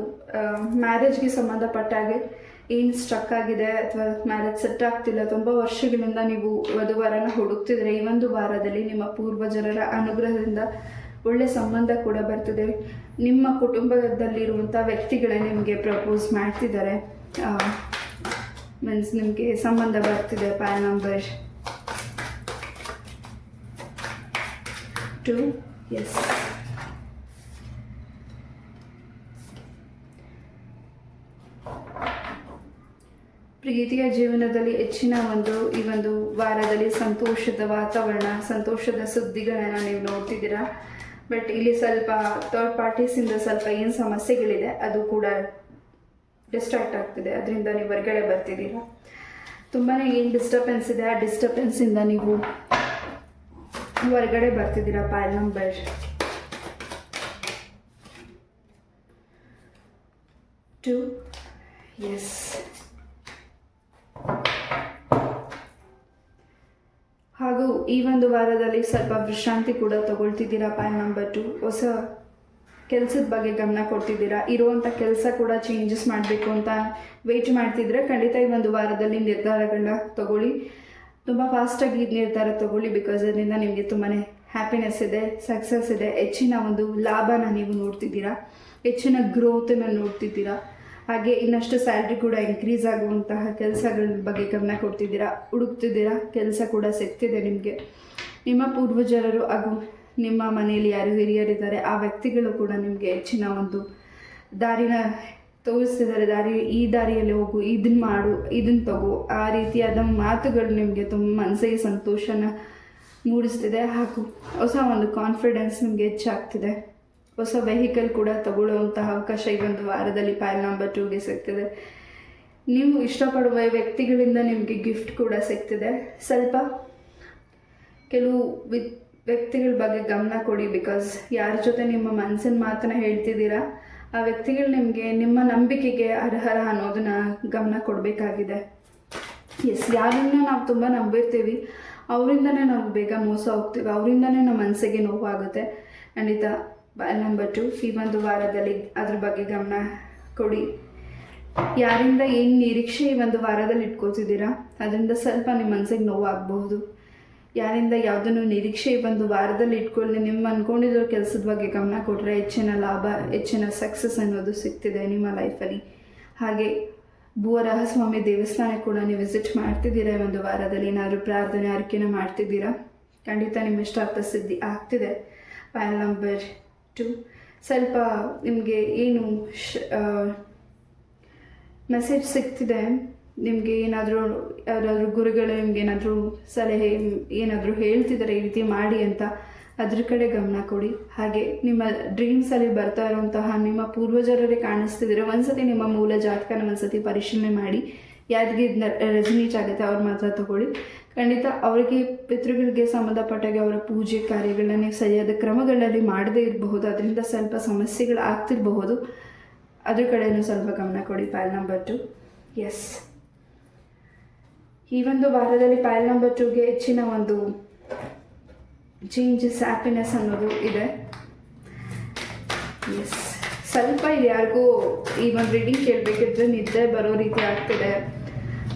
ಮ್ಯಾರೇಜ್ಗೆ ಸಂಬಂಧಪಟ್ಟ ಹಾಗೆ ಏನು ಸ್ಟ್ರಕ್ ಆಗಿದೆ ಅಥವಾ ಮ್ಯಾರೇಜ್ ಸೆಟ್ ಆಗ್ತಿಲ್ಲ, ತುಂಬ ವರ್ಷಗಳಿಂದ ನೀವು ವಧುವರನ ಹುಡುಕ್ತಿದ್ರೆ, ಈ ಒಂದು ವಾರದಲ್ಲಿ ನಿಮ್ಮ ಪೂರ್ವಜರ ಅನುಗ್ರಹದಿಂದ ಒಳ್ಳೆ ಸಂಬಂಧ ಕೂಡ ಬರ್ತಿದೆ. ನಿಮ್ಮ ಕುಟುಂಬದಲ್ಲಿರುವಂಥ ವ್ಯಕ್ತಿಗಳೇ ನಿಮಗೆ ಪ್ರಪೋಸ್ ಮಾಡ್ತಿದ್ದಾರೆ, ಮೀನ್ಸ್ ನಿಮಗೆ ಸಂಬಂಧ ಬರ್ತಿದೆ. Pile number 2. ಎಸ್, ಪ್ರೀತಿಯ ಜೀವನದಲ್ಲಿ ಹೆಚ್ಚಿನ ಈ ಒಂದು ವಾರದಲ್ಲಿ ಸಂತೋಷದ ವಾತಾವರಣ, ಸಂತೋಷದ ಸುದ್ದಿಗಳನ್ನು ನೀವು ನೋಡ್ತಿದ್ದೀರಾ. ಬಟ್ ಇಲ್ಲಿ ಸ್ವಲ್ಪ ಥರ್ಡ್ ಪಾರ್ಟೀಸಿಂದ ಸ್ವಲ್ಪ ಏನು ಸಮಸ್ಯೆಗಳಿದೆ ಅದು ಕೂಡ ಡಿಸ್ಟ್ರಾಕ್ಟ್ ಆಗ್ತಿದೆ, ಅದರಿಂದ ನೀವು ಹೊರಗಡೆ ಬರ್ತಿದ್ದೀರಾ. ತುಂಬಾ ಏನು ಡಿಸ್ಟರ್ಬೆನ್ಸ್ ಇದೆ, ಆ ಡಿಸ್ಟರ್ಬೆನ್ಸಿಂದ ನೀವು ಹೊರಗಡೆ ಬರ್ತಿದ್ದೀರಾ. Pile number 2. ಎಸ್, ಹಾಗೂ ಈ ಒಂದು ವಾರದಲ್ಲಿ ಸ್ವಲ್ಪ ವಿಶ್ರಾಂತಿ ಕೂಡ ತಗೊಳ್ತಿದ್ದೀರಾ. Pile number 2. ಹೊಸ ಕೆಲಸದ ಬಗ್ಗೆ ಗಮನ ಕೊಡ್ತಿದ್ದೀರಾ. ಇರುವಂಥ ಕೆಲಸ ಕೂಡ ಚೇಂಜಸ್ ಮಾಡಬೇಕು ಅಂತ ವೆಯ್ಟ್ ಮಾಡ್ತಿದ್ರೆ ಖಂಡಿತ ಈ ಒಂದು ವಾರದಲ್ಲಿ ನಿರ್ಧಾರಗಳನ್ನ ತಗೊಳ್ಳಿ. ತುಂಬ ಫಾಸ್ಟಾಗಿ ನಿರ್ಧಾರ ತಗೊಳ್ಳಿ. ಬಿಕಾಸ್ ಅದರಿಂದ ನಿಮಗೆ ತುಂಬಾ ಹ್ಯಾಪಿನೆಸ್ ಇದೆ, ಸಕ್ಸಸ್ ಇದೆ, ಹೆಚ್ಚಿನ ಒಂದು ಲಾಭನ ನೀವು ನೋಡ್ತಿದ್ದೀರಾ, ಹೆಚ್ಚಿನ ಗ್ರೋತನ್ನು ನೋಡ್ತಿದ್ದೀರಾ. ಹಾಗೆ ಇನ್ನಷ್ಟು ಸ್ಯಾಲ್ರಿ ಕೂಡ ಇನ್ಕ್ರೀಸ್ ಆಗುವಂತಹ ಕೆಲಸಗಳ ಬಗ್ಗೆ ಗಮನ ಕೊಡ್ತಿದ್ದೀರಾ, ಹುಡುಕ್ತಿದ್ದೀರಾ, ಕೆಲಸ ಕೂಡ ಸಿಗ್ತಿದೆ ನಿಮಗೆ. ನಿಮ್ಮ ಪೂರ್ವಜರರು ಹಾಗೂ ನಿಮ್ಮ ಮನೆಯಲ್ಲಿ ಯಾರು ಹಿರಿಯರಿದ್ದಾರೆ ಆ ವ್ಯಕ್ತಿಗಳು ಕೂಡ ನಿಮಗೆ ಹೆಚ್ಚಿನ ಒಂದು ದಾರಿನ ತೋರಿಸ್ತಿದ್ದಾರೆ. ಈ ದಾರಿಯಲ್ಲಿ ಹೋಗು, ಇದನ್ನು ಮಾಡು, ಇದನ್ನು ತಗೋ, ಆ ರೀತಿಯಾದ ಮಾತುಗಳು ನಿಮಗೆ ತುಂಬ ಮನಸ್ಸಿಗೆ ಸಂತೋಷನ ಮೂಡಿಸ್ತಿದೆ. ಹಾಗೂ ಹೊಸ ಒಂದು ಕಾನ್ಫಿಡೆನ್ಸ್ ನಿಮಗೆ ಹೆಚ್ಚಾಗ್ತಿದೆ. ಹೊಸ ವೆಹಿಕಲ್ ಕೂಡ ತಗೊಳ್ಳುವಂತಹ ಅವಕಾಶ ಈ ಒಂದು ವಾರದಲ್ಲಿ ಪಾಯಲ್ ನಂಬರ್ 2ಗೆ ಸಿಗ್ತಿದೆ. ನೀವು ಇಷ್ಟಪಡುವ ವ್ಯಕ್ತಿಗಳಿಂದ ನಿಮಗೆ ಗಿಫ್ಟ್ ಕೂಡ ಸಿಗ್ತಿದೆ. ಸ್ವಲ್ಪ ಕೆಲವು ವ್ಯಕ್ತಿಗಳ ಬಗ್ಗೆ ಗಮನ ಕೊಡಿ. ಬಿಕಾಸ್ ಯಾರ ಜೊತೆ ನಿಮ್ಮ ಮನಸ್ಸಿನ ಮಾತನ್ನ ಹೇಳ್ತಿದ್ದೀರಾ ಆ ವ್ಯಕ್ತಿಗಳು ನಿಮಗೆ ನಿಮ್ಮ ನಂಬಿಕೆಗೆ ಅರ್ಹರ ಅನ್ನೋದನ್ನ ಗಮನ ಕೊಡಬೇಕಾಗಿದೆ. ಎಸ್, ಯಾರನ್ನ ನಾವು ತುಂಬ ನಂಬಿರ್ತೀವಿ ಅವರಿಂದನೇ ನಾವು ಬೇಗ ಮೋಸ ಹೋಗ್ತೀವಿ, ಅವರಿಂದನೇ ನಮ್ಮ ಮನಸ್ಸಿಗೆ ನೋವಾಗುತ್ತೆ. ಖಂಡಿತ ಪಾಯಲ್ ನಂಬರ್ 2 ಈ ಒಂದು ವಾರದಲ್ಲಿ ಅದ್ರ ಬಗ್ಗೆ ಗಮನ ಕೊಡಿ. ಯಾರಿಂದ ಏನು ನಿರೀಕ್ಷೆ ಈ ಒಂದು ವಾರದಲ್ಲಿ ಇಟ್ಕೋತಿದ್ದೀರಾ ಅದರಿಂದ ಸ್ವಲ್ಪ ನಿಮ್ಮ ಮನಸ್ಸಿಗೆ ನೋವಾಗಬಹುದು. ಯಾರಿಂದ ಯಾವುದನ್ನು ನಿರೀಕ್ಷೆ ಈ ಒಂದು ವಾರದಲ್ಲಿ ಇಟ್ಕೊಳ್ಳಿ. ನಿಮ್ಮ ಅಂದ್ಕೊಂಡಿರೋ ಕೆಲಸದ ಬಗ್ಗೆ ಗಮನ ಕೊಟ್ಟರೆ ಹೆಚ್ಚಿನ ಲಾಭ, ಹೆಚ್ಚಿನ ಸಕ್ಸಸ್ ಅನ್ನೋದು ಸಿಗ್ತಿದೆ ನಿಮ್ಮ ಲೈಫಲ್ಲಿ. ಹಾಗೆ ಭೂವರಾಹಸ್ವಾಮಿ ದೇವಸ್ಥಾನಕ್ಕೆ ಕೂಡ ನೀವು ವಿಸಿಟ್ ಮಾಡ್ತಿದ್ದೀರಾ. ಈ ಒಂದು ವಾರದಲ್ಲಿ ಏನಾದರೂ ಪ್ರಾರ್ಥನೆ ಅರಿಕೆನ ಮಾಡ್ತಿದ್ದೀರಾ, ಖಂಡಿತ ನಿಮ್ಮ ಇಷ್ಟಾರ್ಥ ಸಿದ್ಧಿ ಆಗ್ತಿದೆ. ಪಾಯಲ್ ನಂಬರ್ 2 ಸ್ವಲ್ಪ ನಿಮಗೆ ಏನು ಮೆಸೇಜ್ ಸಿಗ್ತಿದೆ, ನಿಮಗೆ ಏನಾದರೂ ಯಾರಾದರೂ ಗುರುಗಳು ನಿಮ್ಗೆ ಏನಾದರೂ ಸಲಹೆ ಏನಾದರೂ ಹೇಳ್ತಿದ್ದಾರೆ ಈ ರೀತಿ ಮಾಡಿ ಅಂತ, ಅದ್ರ ಕಡೆ ಗಮನ ಕೊಡಿ. ಹಾಗೆ ನಿಮ್ಮ ಡ್ರೀಮ್ಸಲ್ಲಿ ಬರ್ತಾ ಇರುವಂತಹ ನಿಮ್ಮ ಪೂರ್ವಜರೇ ಕಾಣಿಸ್ತಿದ್ದೀರ. ಒಂದ್ಸತಿ ನಿಮ್ಮ ಮೂಲ ಜಾತಕನ ಒಂದ್ಸತಿ ಪರಿಶೀಲನೆ ಮಾಡಿ, ಯಾರಿಗೆ ಇದನ್ನ ರೆಸನೇಟ್ ಆಗುತ್ತೆ ಅವ್ರು ಮಾತ್ರ ತಗೊಳ್ಳಿ. ಖಂಡಿತ ಅವರಿಗೆ ಪಿತೃಗಳಿಗೆ ಸಂಬಂಧಪಟ್ಟಾಗೆ ಅವರ ಪೂಜೆ ಕಾರ್ಯಗಳನ್ನ ನೀವು ಸರಿಯಾದ ಕ್ರಮಗಳಲ್ಲಿ ಮಾಡದೇ ಇರಬಹುದು, ಅದರಿಂದ ಸ್ವಲ್ಪ ಸಮಸ್ಯೆಗಳು ಆಗ್ತಿರಬಹುದು. ಅದ್ರ ಕಡೆಯೂ ಸ್ವಲ್ಪ ಗಮನ ಕೊಡಿ. Pile number 2. ಎಸ್, ಈ ಒಂದು ವಾರದಲ್ಲಿ ಪಾಯಲ್ ನಂಬರ್ 2ಗೆ ಹೆಚ್ಚಿನ ಒಂದು ಚೇಂಜಸ್, ಹ್ಯಾಪಿನೆಸ್ ಅನ್ನೋದು ಇದೆ. ಎಸ್, ಸ್ವಲ್ಪ ಇಲ್ಲಿ ಯಾರಿಗೂ ಈ ಒಂದು ರೀಡಿಂಗ್ ಕೇಳಬೇಕಿದ್ರೆ ನಿದ್ದೆ ಬರೋ ರೀತಿ ಆಗ್ತಿದೆ.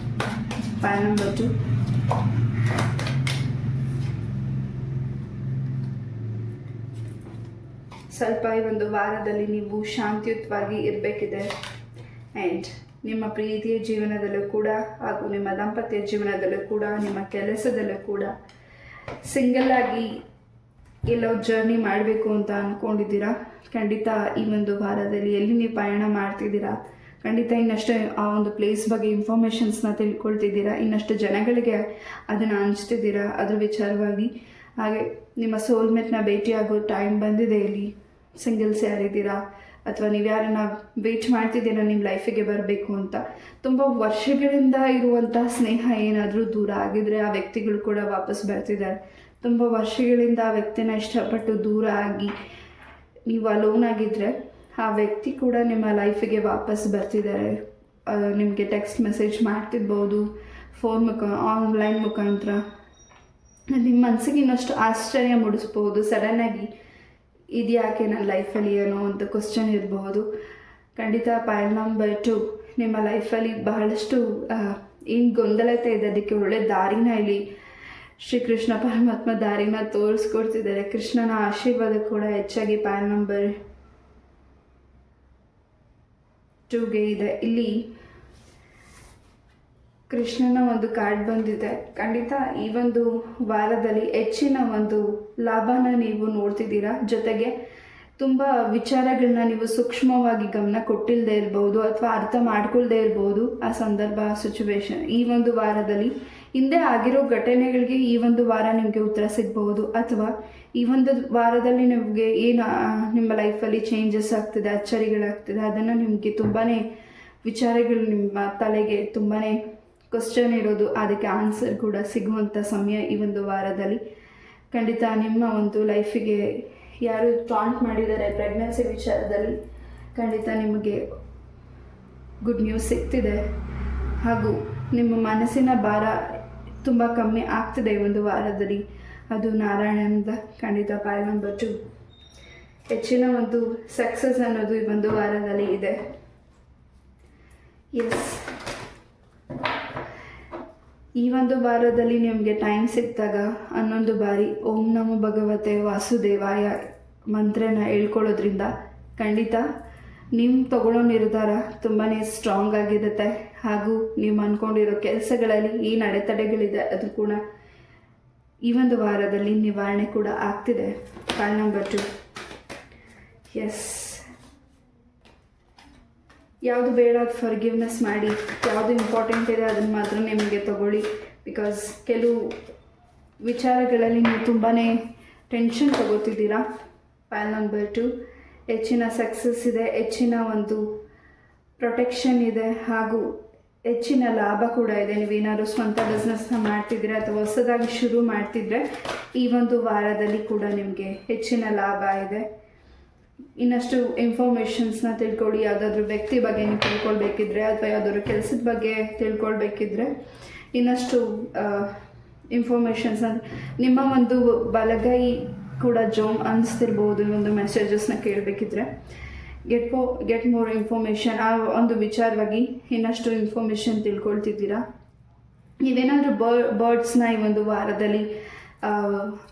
Pile number 2. ಸ್ವಲ್ಪ ಈ ಒಂದು ವಾರದಲ್ಲಿ ನೀವು ಶಾಂತಿಯುತವಾಗಿ ಇರಬೇಕಿದೆ. ಆ್ಯಂಡ್ ನಿಮ್ಮ ಪ್ರೀತಿಯ ಜೀವನದಲ್ಲೂ ಕೂಡ ಹಾಗೂ ನಿಮ್ಮ ದಾಂಪತ್ಯ ಜೀವನದಲ್ಲೂ ಕೂಡ ನಿಮ್ಮ ಕೆಲಸದಲ್ಲೂ ಕೂಡ ಸಿಂಗಲ್ ಆಗಿ ಎಲ್ಲೋ ಜರ್ನಿ ಮಾಡಬೇಕು ಅಂತ ಅಂದ್ಕೊಂಡಿದ್ದೀರಾ. ಖಂಡಿತ ಈ ಒಂದು ವಾರದಲ್ಲಿ ಎಲ್ಲಿ ನೀವು ಪಯಣ ಮಾಡ್ತಿದ್ದೀರಾ, ಖಂಡಿತ ಇನ್ನಷ್ಟು ಆ ಒಂದು ಪ್ಲೇಸ್ ಬಗ್ಗೆ ಇನ್ಫಾರ್ಮೇಷನ್ಸ್ನ ತಿಳ್ಕೊಳ್ತಿದ್ದೀರಾ, ಇನ್ನಷ್ಟು ಜನಗಳಿಗೆ ಅದನ್ನು ಹಂಚ್ತಿದ್ದೀರಾ ಅದ್ರ ವಿಚಾರವಾಗಿ. ಹಾಗೆ ನಿಮ್ಮ ಸೋಲ್ಮೇಟ್ನ ಭೇಟಿಯಾಗೋ ಟೈಮ್ ಬಂದಿದೆ. ಇಲ್ಲಿ ಸಿಂಗಲ್ಸ್ ಯಾರಿದ್ದೀರಾ ಅಥವಾ ನೀವು ಯಾರನ್ನ ವೇಟ್ ಮಾಡ್ತಿದ್ದೀರಾ ನಿಮ್ಮ ಲೈಫಿಗೆ ಬರಬೇಕು ಅಂತ, ತುಂಬ ವರ್ಷಗಳಿಂದ ಇರುವಂಥ ಸ್ನೇಹ ಏನಾದರೂ ದೂರ ಆಗಿದ್ರೆ ಆ ವ್ಯಕ್ತಿಗಳು ಕೂಡ ವಾಪಸ್ ಬರ್ತಿದ್ದಾರೆ. ತುಂಬ ವರ್ಷಗಳಿಂದ ಆ ವ್ಯಕ್ತಿನ ಇಷ್ಟಪಟ್ಟು ದೂರ ಆಗಿ ನೀವು ಅಲೋನ್ ಆಗಿದ್ದರೆ ಆ ವ್ಯಕ್ತಿ ಕೂಡ ನಿಮ್ಮ ಲೈಫಿಗೆ ವಾಪಸ್ ಬರ್ತಿದ್ದಾರೆ. ನಿಮಗೆ ಟೆಕ್ಸ್ಟ್ ಮೆಸೇಜ್ ಮಾಡ್ತಿರ್ಬೋದು, ಫೋನ್ ಆನ್ಲೈನ್ ಮುಖಾಂತರ. ನಿಮ್ಮ ಮನಸ್ಸಿಗೆ ಇನ್ನಷ್ಟು ಆಶ್ಚರ್ಯ ಮೂಡಿಸ್ಬೋದು. ಸಡನ್ನಾಗಿ ಇದು ಯಾಕೆ ನನ್ನ ಲೈಫಲ್ಲಿ ಏನೋ ಒಂದು ಕ್ವಶನ್ ಇರಬಹುದು. ಖಂಡಿತ ಪೈಲ್ ನಂಬರ್ 2 ನಿಮ್ಮ ಲೈಫಲ್ಲಿ ಬಹಳಷ್ಟು ಏನು ಗೊಂದಲತೆ ಇದೆ, ಅದಕ್ಕೆ ಒಳ್ಳೆ ದಾರಿನ ಇಲ್ಲಿ ಶ್ರೀಕೃಷ್ಣ ಪರಮಾತ್ಮ ದಾರಿನ ತೋರಿಸ್ಕೊಡ್ತಿದ್ದಾರೆ. ಕೃಷ್ಣನ ಆಶೀರ್ವಾದ ಕೂಡ ಹೆಚ್ಚಾಗಿ ಪೈಲ್ ನಂಬರ್ 2ಗೆ ಇದೆ. ಇಲ್ಲಿ ಕೃಷ್ಣನ ಒಂದು ಕಾರ್ಡ್ ಬಂದಿದೆ. ಖಂಡಿತ ಈ ಒಂದು ವಾರದಲ್ಲಿ ಹೆಚ್ಚಿನ ಒಂದು ಲಾಭನ ನೀವು ನೋಡ್ತಿದ್ದೀರಾ. ಜೊತೆಗೆ ತುಂಬ ವಿಚಾರಗಳನ್ನ ನೀವು ಸೂಕ್ಷ್ಮವಾಗಿ ಗಮನ ಕೊಟ್ಟಿಲ್ಲದೆ ಇರ್ಬೋದು ಅಥವಾ ಅರ್ಥ ಮಾಡ್ಕೊಳ್ದೇ ಇರ್ಬೋದು. ಆ ಸಂದರ್ಭ, ಸಿಚುವೇಶನ್ ಈ ಒಂದು ವಾರದಲ್ಲಿ ಹಿಂದೆ ಆಗಿರೋ ಘಟನೆಗಳಿಗೆ ಈ ಒಂದು ವಾರ ನಿಮಗೆ ಉತ್ತರ ಸಿಗ್ಬೋದು. ಅಥವಾ ಈ ಒಂದು ವಾರದಲ್ಲಿ ನಿಮಗೆ ಏನು ನಿಮ್ಮ ಲೈಫಲ್ಲಿ ಚೇಂಜಸ್ ಆಗ್ತಿದೆ, ಅಚ್ಚರಿಗಳಾಗ್ತಿದೆ, ಅದನ್ನು ನಿಮಗೆ ತುಂಬಾ ವಿಚಾರಗಳು ನಿಮ್ಮ ತಲೆಗೆ ತುಂಬಾ ಕ್ವಶನ್ ಇರೋದು, ಅದಕ್ಕೆ ಆನ್ಸರ್ ಕೂಡ ಸಿಗುವಂಥ ಸಮಯ ಈ ಒಂದು ವಾರದಲ್ಲಿ. ಖಂಡಿತ ನಿಮ್ಮ ಒಂದು ಲೈಫಿಗೆ ಯಾರು ಟಾಂಟ್ ಮಾಡಿದ್ದಾರೆ ಪ್ರೆಗ್ನೆನ್ಸಿ ವಿಚಾರದಲ್ಲಿ, ಖಂಡಿತ ನಿಮಗೆ ಗುಡ್ ನ್ಯೂಸ್ ಸಿಗ್ತಿದೆ. ಹಾಗೂ ನಿಮ್ಮ ಮನಸ್ಸಿನ ಭಾರ ತುಂಬ ಕಮ್ಮಿ ಆಗ್ತಿದೆ ಈ ಒಂದು ವಾರದಲ್ಲಿ. ಅದು ನಾರಾಯಣನಿಂದ. ಖಂಡಿತ ಪೈಲ್ ನಂಬರ್ 2 ಹೆಚ್ಚಿನ ಒಂದು ಸಕ್ಸಸ್ ಅನ್ನೋದು ಈ ಒಂದು ವಾರದಲ್ಲಿ ಇದೆ. ಎಸ್, ಈ ಒಂದು ವಾರದಲ್ಲಿ ನಿಮಗೆ ಟೈಮ್ ಸಿಕ್ಕಿದಾಗ 11 ಬಾರಿ ಓಂ ನಮೋ ಭಗವತೆ ವಾಸುದೇವಾಯ ಮಂತ್ರನ ಹೇಳ್ಕೊಳ್ಳೋದ್ರಿಂದ ಖಂಡಿತ ನೀವು ತಗೊಳ್ಳೋ ನಿರ್ಧಾರ ತುಂಬಾ ಸ್ಟ್ರಾಂಗ್ ಆಗಿರುತ್ತೆ. ಹಾಗೂ ನೀವು ಅಂದ್ಕೊಂಡಿರೋ ಕೆಲಸಗಳಲ್ಲಿ ಏನು ಅಡೆತಡೆಗಳಿದೆ ಅದು ಕೂಡ ಈ ಒಂದು ವಾರದಲ್ಲಿ ನಿವಾರಣೆ ಕೂಡ ಆಗ್ತಿದೆ. ಪೈಲ್ ನಂಬರ್ 2. ಎಸ್, ಯಾವುದು ಬೇಡ ಅದು ಫರ್ಗಿವ್ನೆಸ್ ಮಾಡಿ, ಯಾವುದು ಇಂಪಾರ್ಟೆಂಟ್ ಇದೆ ಅದನ್ನು ಮಾತ್ರ ನಿಮಗೆ ತಗೊಳ್ಳಿ. ಬಿಕಾಸ್ ಕೆಲವು ವಿಚಾರಗಳಲ್ಲಿ ನೀವು ತುಂಬಾ ಟೆನ್ಷನ್ ತಗೋತಿದ್ದೀರಾ. ಪೈಲ್ ನಂಬರ್ 2 ಹೆಚ್ಚಿನ ಸಕ್ಸಸ್ ಇದೆ, ಹೆಚ್ಚಿನ ಒಂದು ಪ್ರೊಟೆಕ್ಷನ್ ಇದೆ, ಹಾಗೂ ಹೆಚ್ಚಿನ ಲಾಭ ಕೂಡ ಇದೆ. ನೀವೇನಾದ್ರು ಸ್ವಂತ ಬಿಸ್ನೆಸ್ನ ಮಾಡ್ತಿದ್ರೆ ಅಥವಾ ಹೊಸದಾಗಿ ಶುರು ಮಾಡ್ತಿದ್ರೆ ಈ ಒಂದು ವಾರದಲ್ಲಿ ಕೂಡ ನಿಮಗೆ ಹೆಚ್ಚಿನ ಲಾಭ ಇದೆ. ಇನ್ನಷ್ಟು ಇನ್ಫಾರ್ಮೇಷನ್ಸ್ನ ತಿಳ್ಕೊಳ್ಳಿ. ಯಾವುದಾದ್ರೂ ವ್ಯಕ್ತಿ ಬಗ್ಗೆ ನೀವು ತಿಳ್ಕೊಳ್ಬೇಕಿದ್ರೆ ಅಥವಾ ಯಾವುದಾದ್ರೂ ಕೆಲಸದ ಬಗ್ಗೆ ತಿಳ್ಕೊಳ್ಬೇಕಿದ್ರೆ ಇನ್ನಷ್ಟು ಇನ್ಫಾರ್ಮೇಷನ್ಸ್ನ ನಿಮ್ಮ ಒಂದು ಬಲಗೈ ಕೂಡ ಜೋಮ್ ಅನಿಸ್ತಿರ್ಬೋದು. ಈ ಒಂದು ಮೆಸೇಜಸ್ನ ಕೇಳಬೇಕಿದ್ರೆ ಗೆಟ್ ಮೋರ್ ಇನ್ಫಾರ್ಮೇಷನ್ ಆ ಒಂದು ವಿಚಾರವಾಗಿ ಇನ್ನಷ್ಟು ಇನ್ಫಾರ್ಮೇಷನ್ ತಿಳ್ಕೊಳ್ತಿದ್ದೀರಾ. ನೀವೇನಾದರೂ ಬರ್ಡ್ಸ್ನ ಈ ಒಂದು ವಾರದಲ್ಲಿ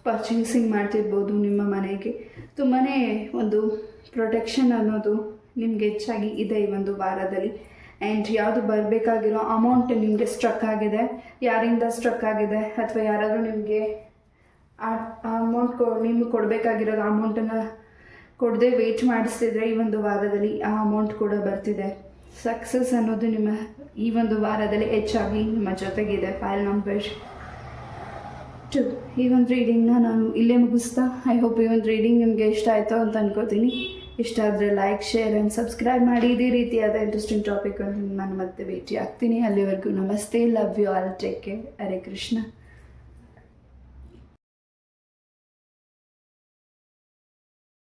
ಪರ್ಚೇಸಿಂಗ್ ಮಾಡ್ತಿರ್ಬೋದು. ನಿಮ್ಮ ಮನೆಗೆ ತುಂಬಾ ಒಂದು ಪ್ರೊಟೆಕ್ಷನ್ ಅನ್ನೋದು ನಿಮಗೆ ಹೆಚ್ಚಾಗಿ ಇದೆ ಈ ಒಂದು ವಾರದಲ್ಲಿ. ಆ್ಯಂಡ್ ಯಾವುದು ಬರಬೇಕಾಗಿರೋ ಅಮೌಂಟ್ ನಿಮಗೆ ಸ್ಟ್ರಕ್ ಆಗಿದೆ, ಯಾರಿಂದ ಸ್ಟ್ರಕ್ ಆಗಿದೆ ಅಥವಾ ಯಾರಾದರೂ ನಿಮಗೆ ಆ ಅಮೌಂಟ್ ನಿಮಗೆ ಕೊಡಬೇಕಾಗಿರೋದು ಅಮೌಂಟನ್ನು ಕೊಡದೆ ವೆಯ್ಟ್ ಮಾಡಿಸ್ತಿದ್ರೆ ಈ ಒಂದು ವಾರದಲ್ಲಿ ಆ ಅಮೌಂಟ್ ಕೂಡ ಬರ್ತಿದೆ. ಸಕ್ಸಸ್ ಅನ್ನೋದು ನಿಮ್ಮ ಈ ಒಂದು ವಾರದಲ್ಲಿ ಹೆಚ್ಚಾಗಿ ನಿಮ್ಮ ಜೊತೆಗಿದೆ. ಪೈಲ್ ನಂಬರ್ 2 ಈ ಒಂದು ರೀಡಿಂಗ್ನ ನಾನು ಇಲ್ಲೇ ಮುಗಿಸ್ತಾ, ಐ ಹೋಪ್ ಈ ಒಂದು ರೀಡಿಂಗ್ ನಿಮಗೆ ಇಷ್ಟ ಆಯಿತು ಅಂತ ಅನ್ಕೋತೀನಿ. ಇಷ್ಟ ಆದರೆ ಲೈಕ್, ಶೇರ್ ಆ್ಯಂಡ್ ಸಬ್ಸ್ಕ್ರೈಬ್ ಮಾಡಿ. ಇದೇ ರೀತಿಯಾದ ಇಂಟ್ರೆಸ್ಟಿಂಗ್ ಟಾಪಿಕ್ ನಾನು ಮತ್ತೆ ಭೇಟಿ ಆಗ್ತೀನಿ. ಅಲ್ಲಿವರೆಗೂ ನಮಸ್ತೆ, love you all, take care, Hare Krishna.